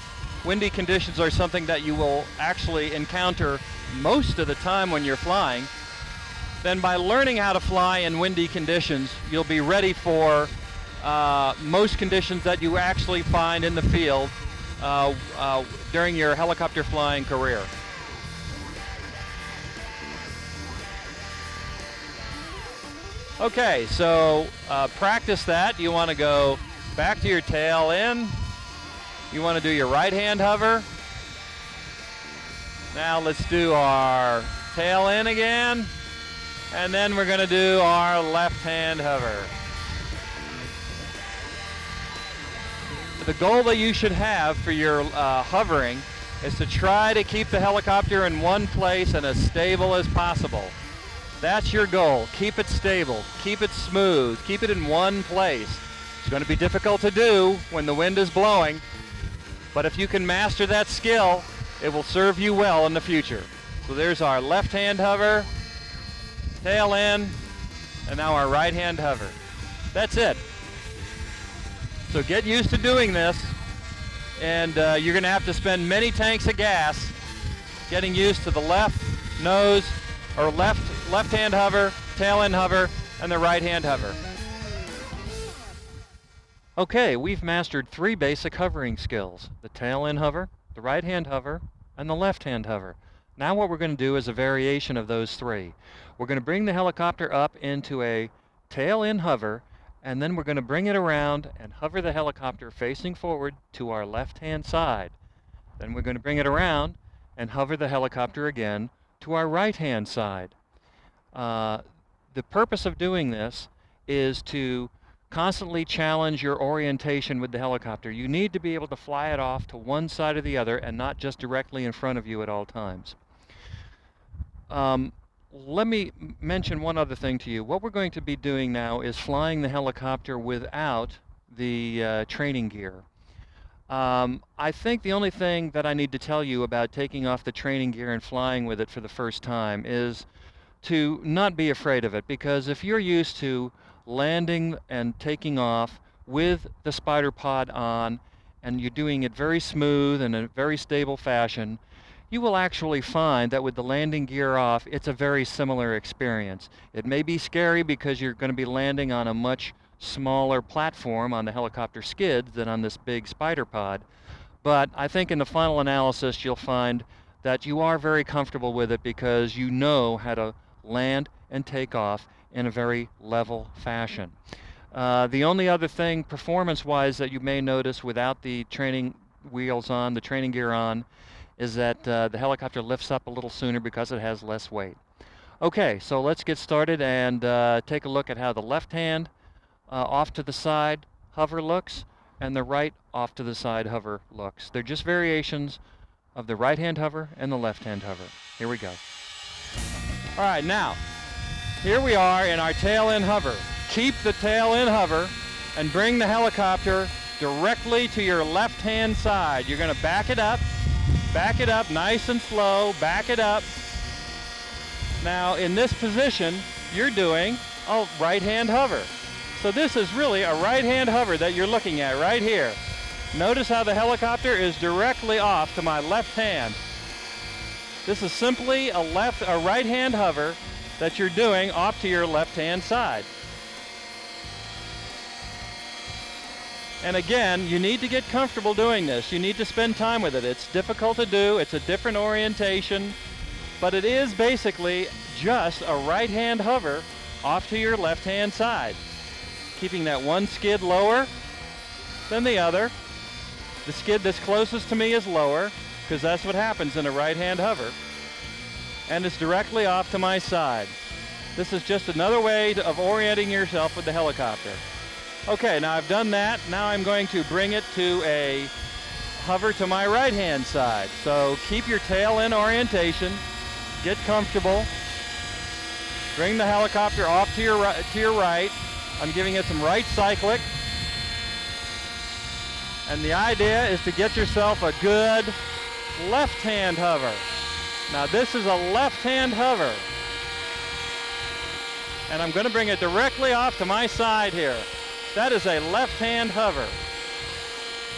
are something that you will actually encounter most of the time when you're flying, then by learning how to fly in windy conditions, you'll be ready for most conditions that you actually find in the field during your helicopter flying career. Okay, so practice that. You want to go back to your tail end. You want to do your right-hand hover. Now let's do our tail end again. And then we're going to do our left-hand hover. The goal that you should have for your hovering is to try to keep the helicopter in one place and as stable as possible. That's your goal. Keep it stable. Keep it smooth. Keep it in one place. It's going to be difficult to do when the wind is blowing, but if you can master that skill, it will serve you well in the future. So there's our left-hand hover, tail end, and now our right-hand hover. That's it. So get used to doing this, and you're going to have to spend many tanks of gas getting used to the left nose, or left-hand hover, tail end hover, and the right-hand hover. Okay, we've mastered 3 basic hovering skills: the tail end hover, the right-hand hover, and the left-hand hover. Now what we're going to do is a variation of those 3. We're going to bring the helicopter up into a tail end hover, and then we're going to bring it around and hover the helicopter facing forward to our left-hand side. Then we're going to bring it around and hover the helicopter again to our right-hand side. The purpose of doing this is to constantly challenge your orientation with the helicopter. You need to be able to fly it off to one side or the other and not just directly in front of you at all times. Let me mention one other thing to you. What we're going to be doing now is flying the helicopter without the training gear. I think the only thing that I need to tell you about taking off the training gear and flying with it for the first time is to not be afraid of it, because if you're used to landing and taking off with the spider pod on and you're doing it very smooth and in a very stable fashion, you will actually find that with the landing gear off, it's a very similar experience. It may be scary because you're going to be landing on a much smaller platform on the helicopter skids than on this big spider pod, but I think in the final analysis you'll find that you are very comfortable with it because you know how to land and take off in a very level fashion. The only other thing performance-wise that you may notice without the training wheels on, the training gear on, is that the helicopter lifts up a little sooner because it has less weight. Okay, so let's get started and take a look at how the left hand off to the side hover looks and the right off to the side hover looks. They're just variations of the right hand hover and the left hand hover. Here we go. All right, now here we are in our tail end hover. Keep the tail end hover and bring the helicopter directly to your left hand side. You're going to back it up nice and slow, back it up. Now in this position you're doing a right hand hover. So this is really a right-hand hover that you're looking at right here. Notice how the helicopter is directly off to my left hand. This is simply a right-hand hover that you're doing off to your left-hand side. And again, you need to get comfortable doing this. You need to spend time with it. It's difficult to do. It's a different orientation, but it is basically just a right-hand hover off to your left-hand side, keeping that one skid lower than the other. The skid that's closest to me is lower, because that's what happens in a right-hand hover. And it's directly off to my side. This is just another way of orienting yourself with the helicopter. Okay, now I've done that. Now I'm going to bring it to a hover to my right-hand side. So keep your tail in orientation, get comfortable, bring the helicopter off to your right. I'm giving it some right cyclic. And the idea is to get yourself a good left-hand hover. Now this is a left-hand hover. And I'm going to bring it directly off to my side here. That is a left-hand hover.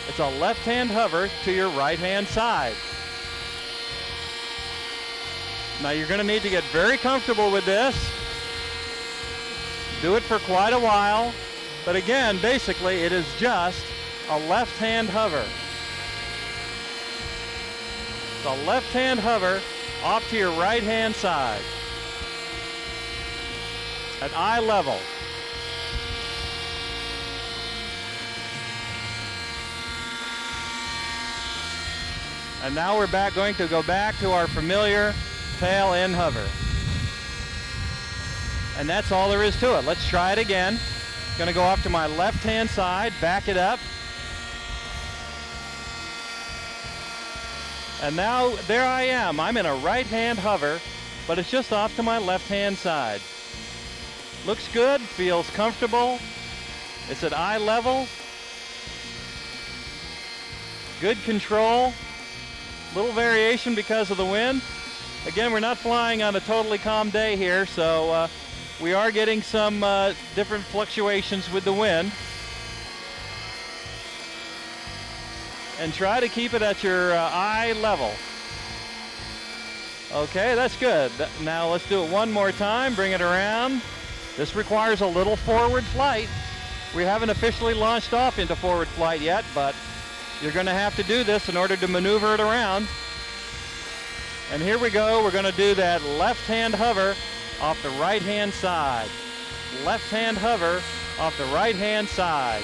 It's a left-hand hover to your right-hand side. Now you're going to need to get very comfortable with this. Do it for quite a while. But again, basically it is just a left-hand hover. It's a left-hand hover off to your right-hand side at eye level. And now we're going to go back to our familiar tail in hover. And that's all there is to it. Let's try it again. Going to go off to my left-hand side, back it up. And now there I am. I'm in a right-hand hover, but it's just off to my left-hand side. Looks good, feels comfortable. It's at eye level. Good control. Little variation because of the wind. Again, we're not flying on a totally calm day here, so we are getting some different fluctuations with the wind. And try to keep it at your eye level. Okay, that's good. Now let's do it one more time. Bring it around. This requires a little forward flight. We haven't officially launched off into forward flight yet, but you're going to have to do this in order to maneuver it around. And here we go. We're going to do that left-hand hover off the right-hand side. Left-hand hover off the right-hand side.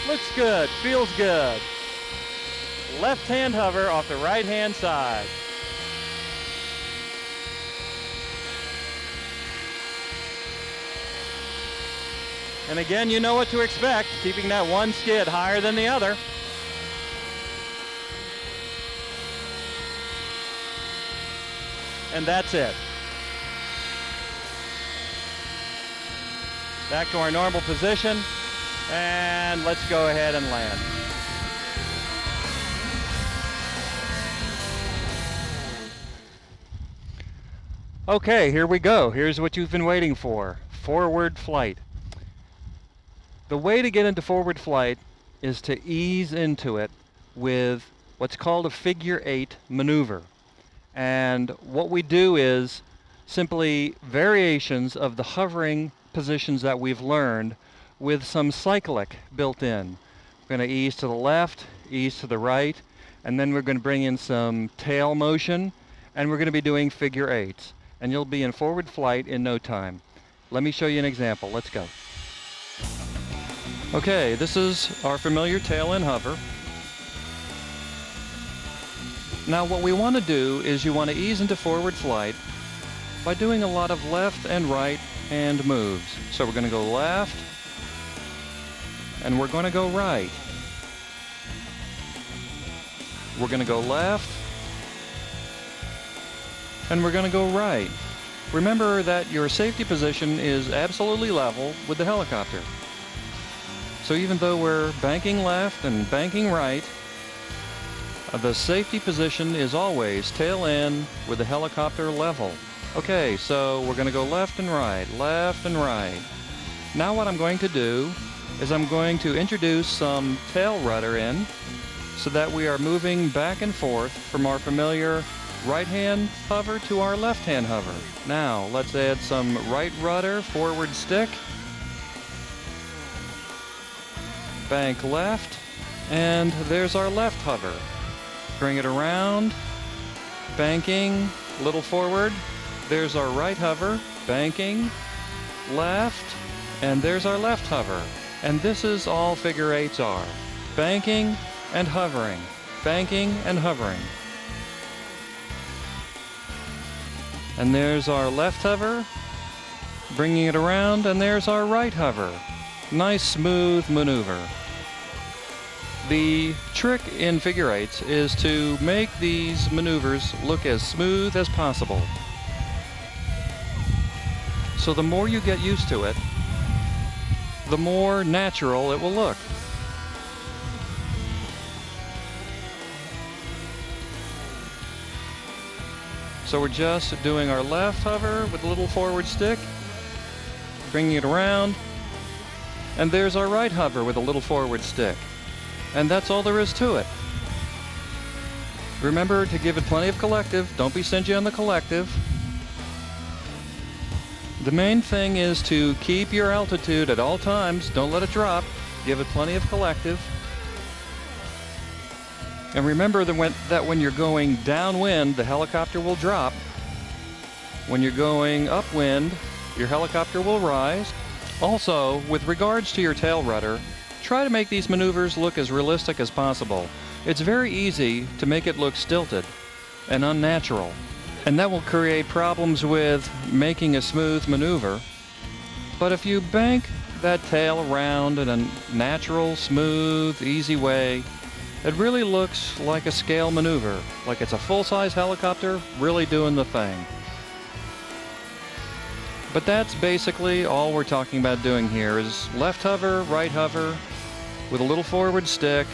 Looks good. Feels good. Left-hand hover off the right-hand side. And again, you know what to expect, keeping that one skid higher than the other. And that's it. Back to our normal position, and let's go ahead and land. Okay, here we go. Here's what you've been waiting for. Forward flight. The way to get into forward flight is to ease into it with what's called a figure 8 maneuver. And what we do is simply variations of the hovering positions that we've learned with some cyclic built in. We're going to ease to the left, ease to the right, and then we're going to bring in some tail motion, and we're going to be doing figure 8s. And you'll be in forward flight in no time. Let me show you an example. Let's go. Okay, this is our familiar tail in hover. Now what we want to do is you want to ease into forward flight by doing a lot of left and right hand moves. So we're going to go left and we're going to go right. We're going to go left and we're going to go right. Remember that your safety position is absolutely level with the helicopter. So even though we're banking left and banking right, the safety position is always tail in with the helicopter level. Okay, so we're going to go left and right, left and right. Now what I'm going to do is I'm going to introduce some tail rudder in so that we are moving back and forth from our familiar right-hand hover to our left-hand hover. Now let's add some right rudder, forward stick, bank left, and there's our left hover. Bring it around, banking, little forward. There's our right hover, banking, left, and there's our left hover. And this is all figure eights are. Banking and hovering, banking and hovering. And there's our left hover, bringing it around, and there's our right hover. Nice smooth maneuver. The trick in figure eights is to make these maneuvers look as smooth as possible. So the more you get used to it, the more natural it will look. So we're just doing our left hover with a little forward stick, bringing it around, and there's our right hover with a little forward stick. And that's all there is to it. Remember to give it plenty of collective. Don't be stingy on the collective. The main thing is to keep your altitude at all times. Don't let it drop. Give it plenty of collective. And remember that when you're going downwind, the helicopter will drop. When you're going upwind, your helicopter will rise. Also, with regards to your tail rudder, try to make these maneuvers look as realistic as possible. It's very easy to make it look stilted and unnatural, and that will create problems with making a smooth maneuver. But if you bank that tail around in a natural, smooth, easy way, it really looks like a scale maneuver, like it's a full-size helicopter really doing the thing. But that's basically all we're talking about doing here is left hover, right hover, with a little forward stick,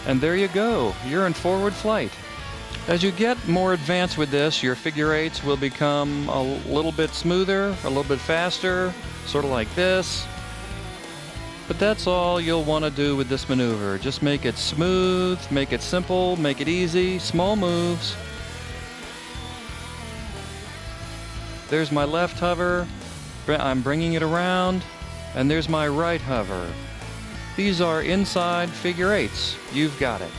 and there you go, you're in forward flight. As you get more advanced with this, your figure eights will become a little bit smoother, a little bit faster, sort of like this. But that's all you'll want to do with this maneuver. Just make it smooth, make it simple, make it easy, small moves. There's my left hover, I'm bringing it around, and there's my right hover. These are inside figure eights. You've got it.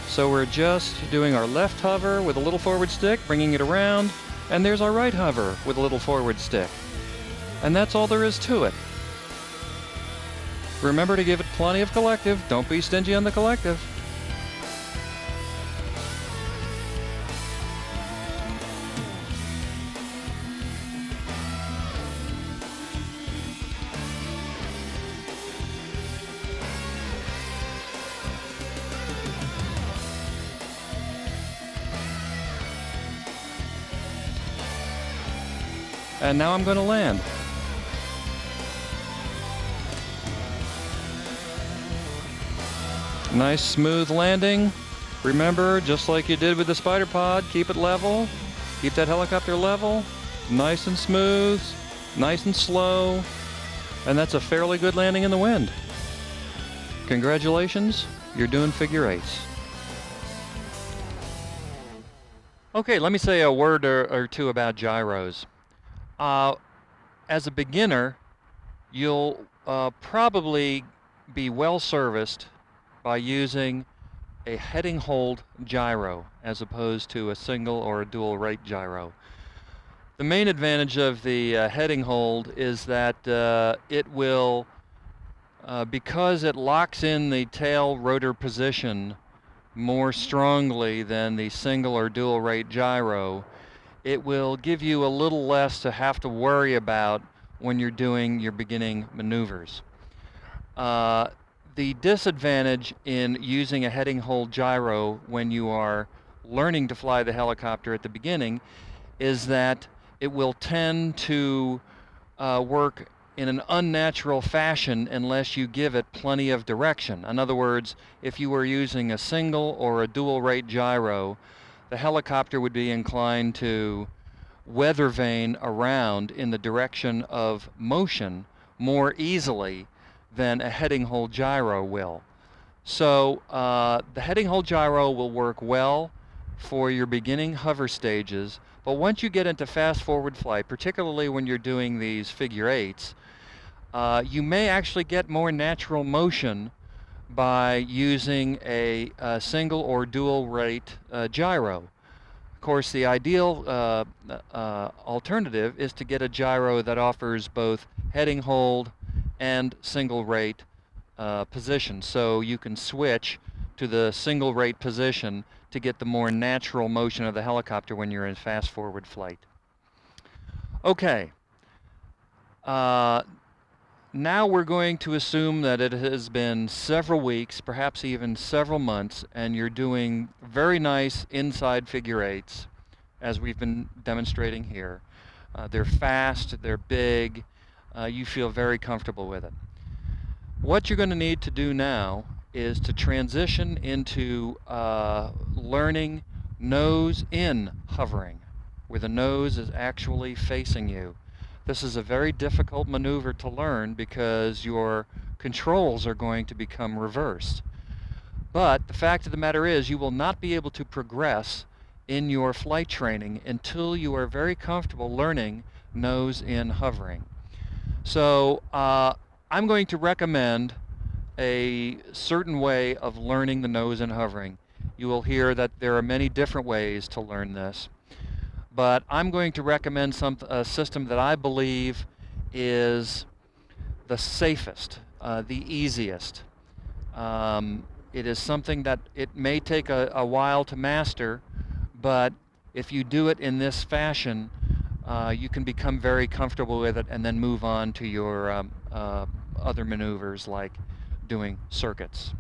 So we're just doing our left hover with a little forward stick, bringing it around, and there's our right hover with a little forward stick. And that's all there is to it. Remember to give it plenty of collective. Don't be stingy on the collective. And now I'm going to land. Nice smooth landing. Remember, just like you did with the Spider Pod, keep it level. Keep that helicopter level. Nice and smooth, nice and slow. And that's a fairly good landing in the wind. Congratulations, you're doing figure eights. Okay, let me say a word or two about gyros. As a beginner, you'll probably be well serviced by using a heading hold gyro as opposed to a single or a dual rate gyro. The main advantage of the heading hold is that it will, because it locks in the tail rotor position more strongly than the single or dual rate gyro, it will give you a little less to have to worry about when you're doing your beginning maneuvers. The disadvantage in using a heading hold gyro when you are learning to fly the helicopter at the beginning is that it will tend to work in an unnatural fashion unless you give it plenty of direction. In other words, if you were using a single or a dual rate gyro, the helicopter would be inclined to weather vane around in the direction of motion more easily than a heading hole gyro will. So the heading hole gyro will work well for your beginning hover stages, but once you get into fast forward flight, particularly when you're doing these figure eights, you may actually get more natural motion by using a single or dual rate gyro. Of course, the ideal alternative is to get a gyro that offers both heading hold and single rate position, so you can switch to the single rate position to get the more natural motion of the helicopter when you're in fast forward flight. Okay. Now we're going to assume that it has been several weeks, perhaps even several months, and you're doing very nice inside figure eights, as we've been demonstrating here. They're fast, they're big, you feel very comfortable with it. What you're going to need to do now is to transition into learning nose-in hovering, where the nose is actually facing you. This is a very difficult maneuver to learn because your controls are going to become reversed. But the fact of the matter is you will not be able to progress in your flight training until you are very comfortable learning nose-in hovering. So I'm going to recommend a certain way of learning the nose-in hovering. You will hear that there are many different ways to learn this. But I'm going to recommend a system that I believe is the safest, the easiest. It is something that it may take a while to master, but if you do it in this fashion, you can become very comfortable with it and then move on to your other maneuvers like doing circuits.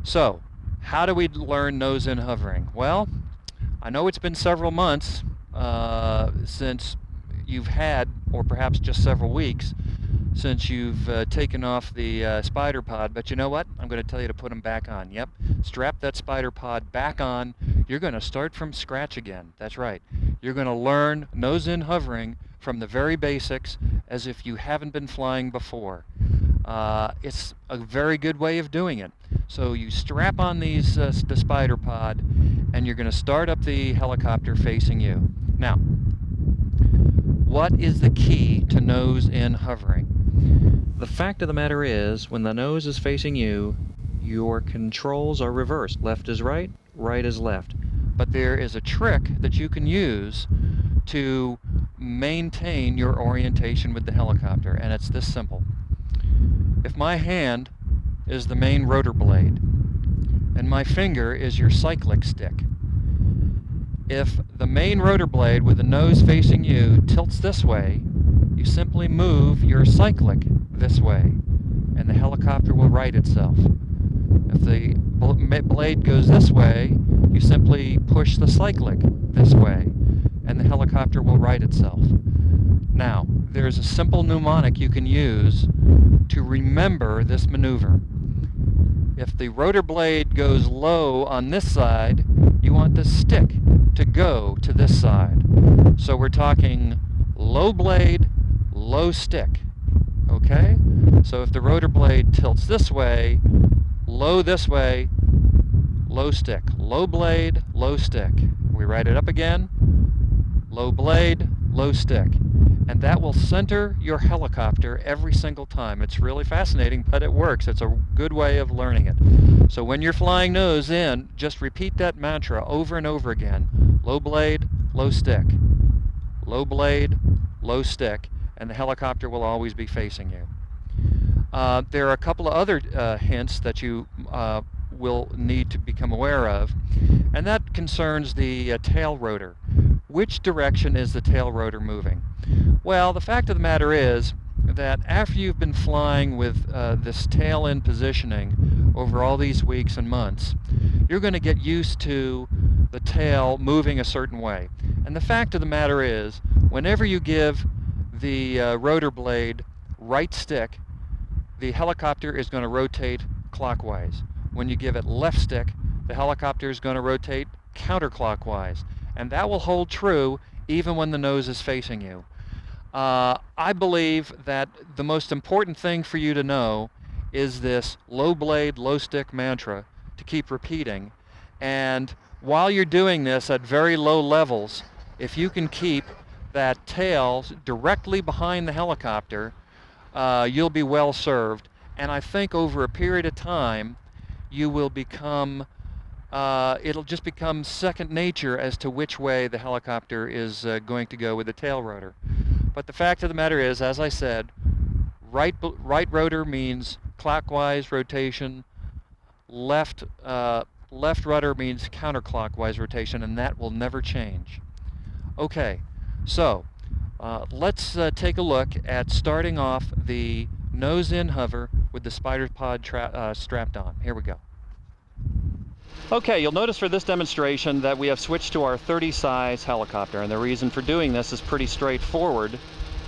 So, how do we learn nose-in hovering? Well, I know it's been several months since you've had, or perhaps just several weeks, since you've taken off the spider pod, but you know what? I'm going to tell you to put them back on. Yep, strap that spider pod back on. You're going to start from scratch again. That's right. You're going to learn nose-in hovering from the very basics as if you haven't been flying before. It's a very good way of doing it. So you strap on these the spider pod, and you're going to start up the helicopter facing you. Now, what is the key to nose-in hovering? The fact of the matter is, when the nose is facing you, your controls are reversed. Left is right, right is left. But there is a trick that you can use to maintain your orientation with the helicopter, and it's this simple. If my hand is the main rotor blade, and my finger is your cyclic stick, if the main rotor blade with the nose facing you tilts this way, you simply move your cyclic this way, and the helicopter will right itself. If the blade goes this way, you simply push the cyclic this way, and the helicopter will right itself. Now, there's a simple mnemonic you can use to remember this maneuver. If the rotor blade goes low on this side, you want the stick to go to this side. So we're talking low blade, low stick. Okay? So if the rotor blade tilts this way, low this way, low stick. Low blade, low stick. We write it up again. Low blade, low stick. And that will center your helicopter every single time. It's really fascinating, but it works. It's a good way of learning it. So when you're flying nose in, just repeat that mantra over and over again. Low blade, low stick. Low blade, low stick. And the helicopter will always be facing you. There are a couple of other hints that you will need to become aware of, and that concerns the tail rotor. Which direction is the tail rotor moving? Well, the fact of the matter is that after you've been flying with this tail-in positioning over all these weeks and months, you're going to get used to the tail moving a certain way. And the fact of the matter is, whenever you give the rotor blade right stick, the helicopter is going to rotate clockwise. When you give it left stick, the helicopter is going to rotate counterclockwise. And that will hold true even when the nose is facing you. I believe that the most important thing for you to know is this low blade, low stick mantra to keep repeating. And while you're doing this at very low levels, if you can keep that tail directly behind the helicopter, you'll be well served. And I think over a period of time, you will become, it'll just become second nature as to which way the helicopter is going to go with the tail rotor. But the fact of the matter is, as I said, right rotor means clockwise rotation, left rudder means counterclockwise rotation, and that will never change. Okay, so let's take a look at starting off the nose-in hover with the spider pod strapped on. Here we go. Okay, you'll notice for this demonstration that we have switched to our 30 size helicopter, and the reason for doing this is pretty straightforward.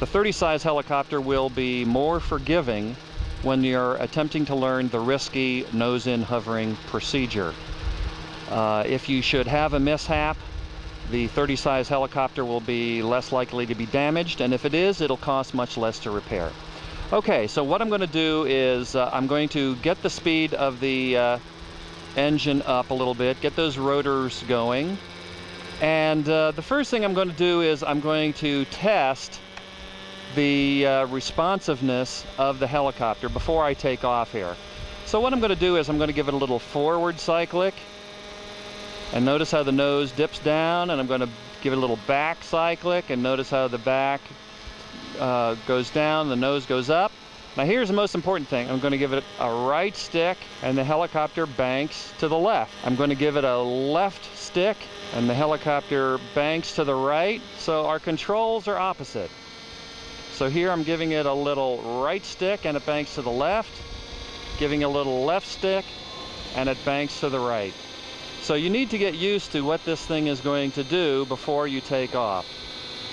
The 30 size helicopter will be more forgiving when you're attempting to learn the risky nose-in hovering procedure. If you should have a mishap, the 30 size helicopter will be less likely to be damaged, and if it is, it'll cost much less to repair. Okay, so what I'm going to do is I'm going to get the speed of the engine up a little bit, get those rotors going, and the first thing I'm going to do is I'm going to test the responsiveness of the helicopter before I take off here. So what I'm going to do is I'm going to give it a little forward cyclic, and notice how the nose dips down, and I'm going to give it a little back cyclic, and notice how the back goes down, the nose goes up. Now here's the most important thing. I'm going to give it a right stick, and the helicopter banks to the left. I'm going to give it a left stick, and the helicopter banks to the right. So our controls are opposite. So here I'm giving it a little right stick, and it banks to the left. Giving a little left stick, and it banks to the right. So you need to get used to what this thing is going to do before you take off.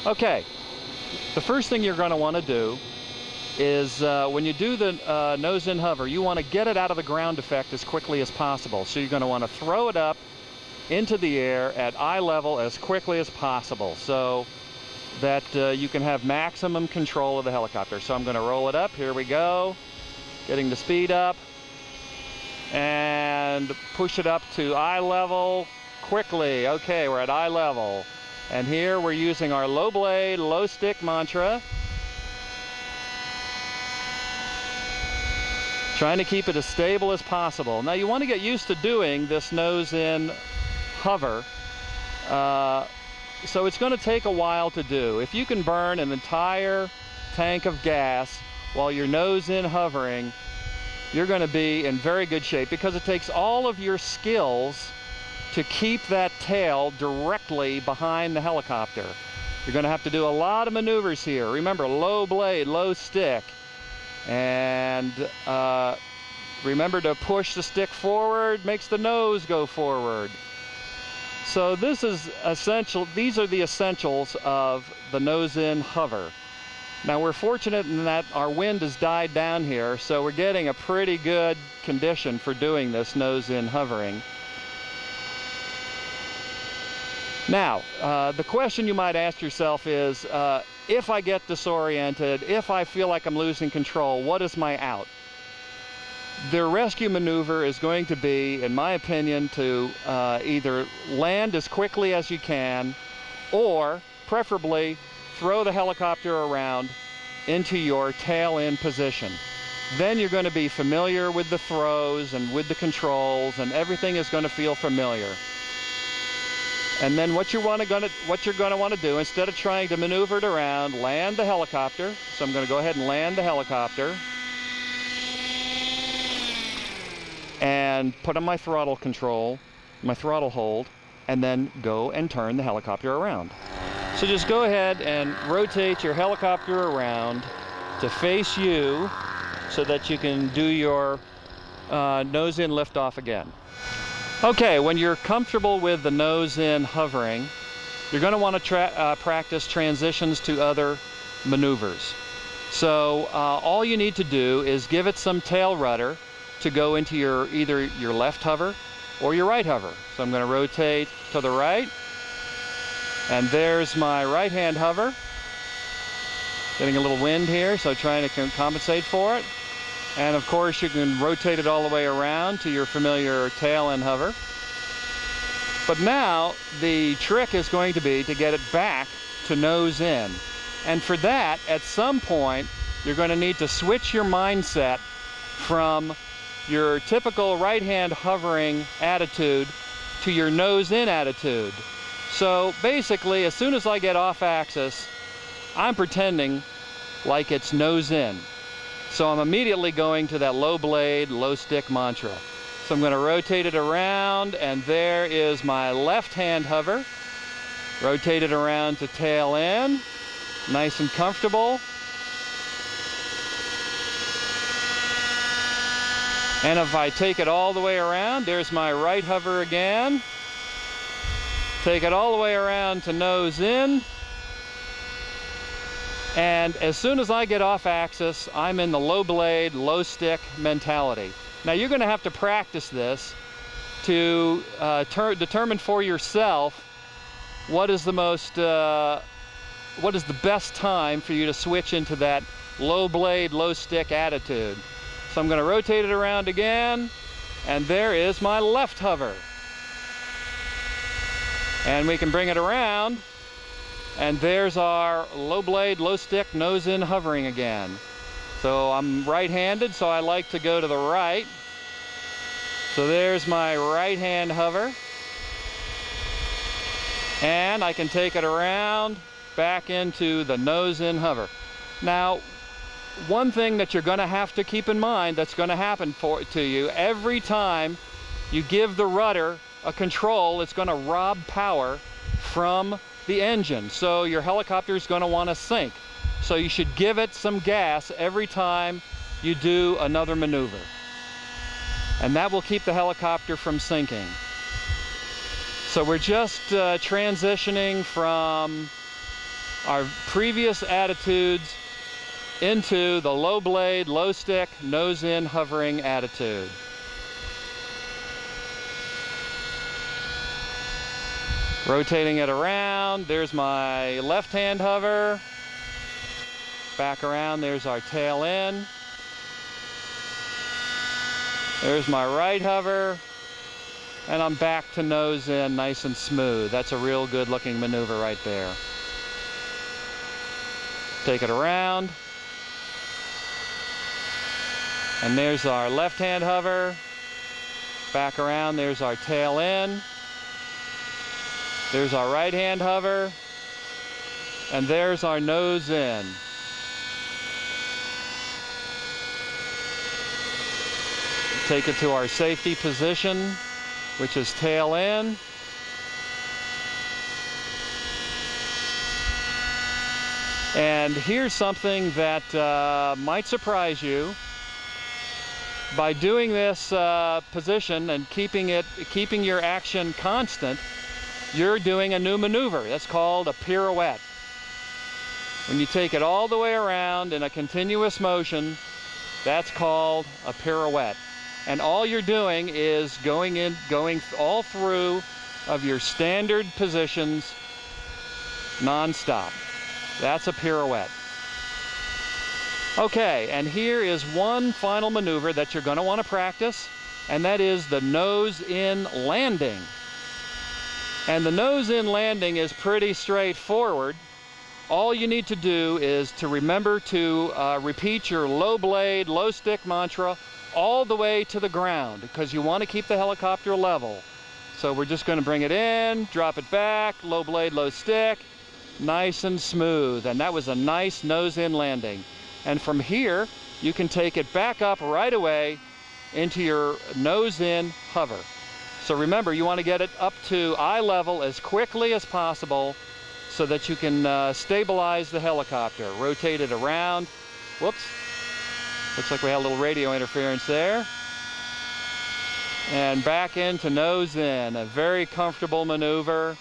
Okay, the first thing you're going to want to do is when you do the nose-in hover, you want to get it out of the ground effect as quickly as possible. So you're going to want to throw it up into the air at eye level as quickly as possible so that you can have maximum control of the helicopter. So I'm going to roll it up. Here we go. Getting the speed up. And push it up to eye level quickly. Okay, we're at eye level. And here we're using our low blade, low stick mantra. Trying to keep it as stable as possible. Now you want to get used to doing this nose-in hover. So it's going to take a while to do. If you can burn an entire tank of gas while you're nose-in hovering, you're going to be in very good shape, because it takes all of your skills to keep that tail directly behind the helicopter. You're going to have to do a lot of maneuvers here. Remember, low blade, low stick. And remember to push the stick forward, makes the nose go forward. So this is essential. These are the essentials of the nose-in hover. Now we're fortunate in that our wind has died down here, so we're getting a pretty good condition for doing this nose-in hovering. Now, the question you might ask yourself is, if I get disoriented, if I feel like I'm losing control, what is my out? The rescue maneuver is going to be, in my opinion, to either land as quickly as you can, or preferably throw the helicopter around into your tail-in position. Then you're going to be familiar with the throws and with the controls, and everything is going to feel familiar. And then what you're going to want to do, instead of trying to maneuver it around, land the helicopter. So I'm going to go ahead and land the helicopter and put on my throttle control, my throttle hold, and then go and turn the helicopter around. So just go ahead and rotate your helicopter around to face you so that you can do your nose-in liftoff again. Okay, when you're comfortable with the nose-in hovering, you're going to want to practice transitions to other maneuvers. So all you need to do is give it some tail rudder to go into either your left hover or your right hover. So I'm going to rotate to the right, And there's my right-hand hover. Getting a little wind here, so trying to compensate for it. And of course you can rotate it all the way around to your familiar tail end hover. But now the trick is going to be to get it back to nose in. And for that, at some point, you're going to need to switch your mindset from your typical right-hand hovering attitude to your nose-in attitude. So basically, as soon as I get off axis, I'm pretending like it's nose-in. So I'm immediately going to that low blade, low stick mantra. So I'm going to rotate it around, and there is my left-hand hover. Rotate it around to tail end, nice and comfortable. And if I take it all the way around, there's my right hover again. Take it all the way around to nose in. And as soon as I get off axis, I'm in the low blade, low stick mentality. Now you're going to have to practice this to determine for yourself what is the best time for you to switch into that low blade, low stick attitude. So I'm going to rotate it around again, and there is my left hover. And we can bring it around, and there's our low blade, low stick, nose in hovering again. So I'm right-handed, so I like to go to the right. So there's my right-hand hover. And I can take it around back into the nose in hover. Now, one thing that you're going to have to keep in mind that's going to happen to you every time you give the rudder a control, it's going to rob power from the engine. So your helicopter is going to want to sink. So you should give it some gas every time you do another maneuver. And that will keep the helicopter from sinking. So we're just transitioning from our previous attitudes into the low blade, low stick, nose in hovering attitude. Rotating it around, there's my left-hand hover. Back around, there's our tail end. There's my right hover. And I'm back to nose in, nice and smooth. That's a real good looking maneuver right there. Take it around. And there's our left-hand hover. Back around, there's our tail end. There's our right-hand hover. And there's our nose in. Take it to our safety position, which is tail end. And here's something that might surprise you. By doing this position and keeping your action constant, you're doing a new maneuver. That's called a pirouette. When you take it all the way around in a continuous motion, that's called a pirouette. And all you're doing is going all through of your standard positions non-stop. That's a pirouette. Okay, and here is one final maneuver that you're going to want to practice, and that is the nose-in landing. And the nose-in landing is pretty straightforward. All you need to do is to remember to repeat your low blade, low stick mantra all the way to the ground, because you want to keep the helicopter level. So we're just going to bring it in, drop it back, low blade, low stick, nice and smooth. And that was a nice nose-in landing. And from here, you can take it back up right away into your nose-in hover. So remember, you want to get it up to eye level as quickly as possible so that you can stabilize the helicopter. Rotate it around. Whoops. Looks like we had a little radio interference there. And back into nose-in, a very comfortable maneuver.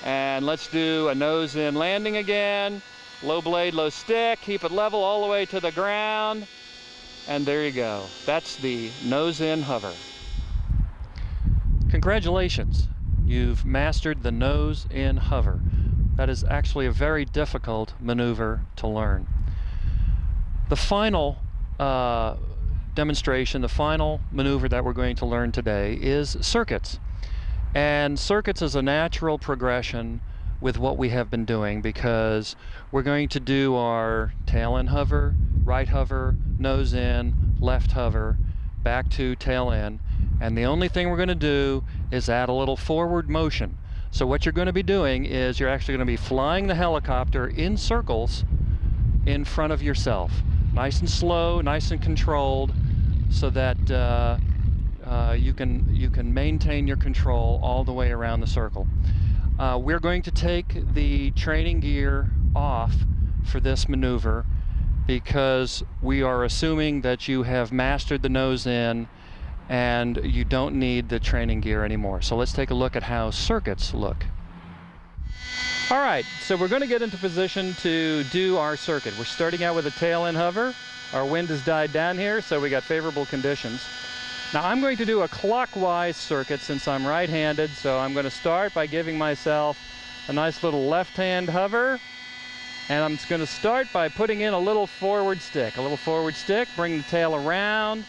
And let's do a nose-in landing again. Low blade, low stick, keep it level all the way to the ground. And there you go. That's the nose-in hover. Congratulations. You've mastered the nose-in hover. That is actually a very difficult maneuver to learn. The final demonstration, the final maneuver that we're going to learn today is circuits. And circuits is a natural progression with what we have been doing, because we're going to do our tail in hover, right hover, nose in, left hover, back to tail in, and the only thing we're going to do is add a little forward motion. So what you're going to be doing is you're actually going to be flying the helicopter in circles in front of yourself, nice and slow, nice and controlled, so that you can maintain your control all the way around the circle. We're going to take the training gear off for this maneuver because we are assuming that you have mastered the nose in and you don't need the training gear anymore. So let's take a look at how circuits look. All right, so we're going to get into position to do our circuit. We're starting out with a tail in hover. Our wind has died down here, so we got favorable conditions. Now I'm going to do a clockwise circuit since I'm right-handed, so I'm going to start by giving myself a nice little left-hand hover, and I'm just going to start by putting in a little forward stick. A little forward stick, bring the tail around.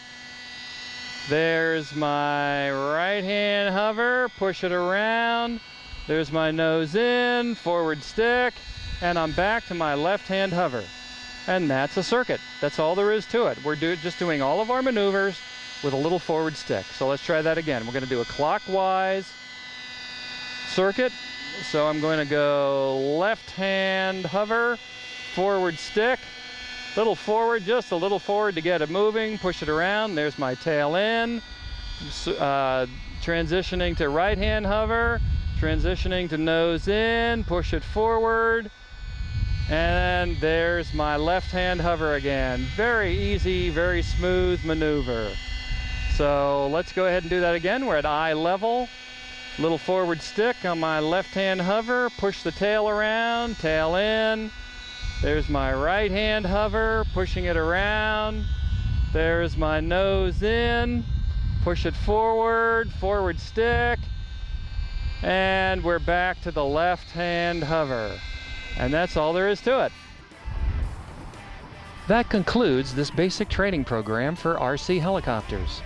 There's my right-hand hover, push it around. There's my nose in, forward stick, and I'm back to my left-hand hover. And that's a circuit. That's all there is to it. We're just doing all of our maneuvers with a little forward stick. So let's try that again. We're going to do a clockwise circuit. So I'm going to go left hand hover, forward stick, little forward, just a little forward to get it moving, push it around. There's my tail in, transitioning to right hand hover, transitioning to nose in, push it forward, and there's my left hand hover again. Very easy, very smooth maneuver. So let's go ahead and do that again. We're at eye level. Little forward stick on my left hand hover, push the tail around, tail in. There's my right hand hover, pushing it around. There's my nose in, push it forward, forward stick. And we're back to the left hand hover. And that's all there is to it. That concludes this basic training program for RC helicopters.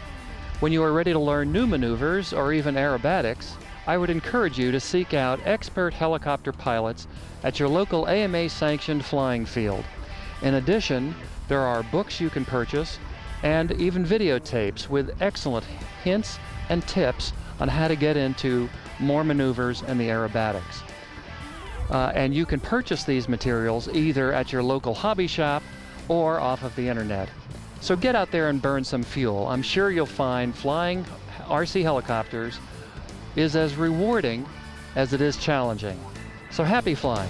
When you are ready to learn new maneuvers or even aerobatics, I would encourage you to seek out expert helicopter pilots at your local AMA-sanctioned flying field. In addition, there are books you can purchase and even videotapes with excellent hints and tips on how to get into more maneuvers and the aerobatics. And you can purchase these materials either at your local hobby shop or off of the internet. So get out there and burn some fuel. I'm sure you'll find flying RC helicopters is as rewarding as it is challenging. So happy flying.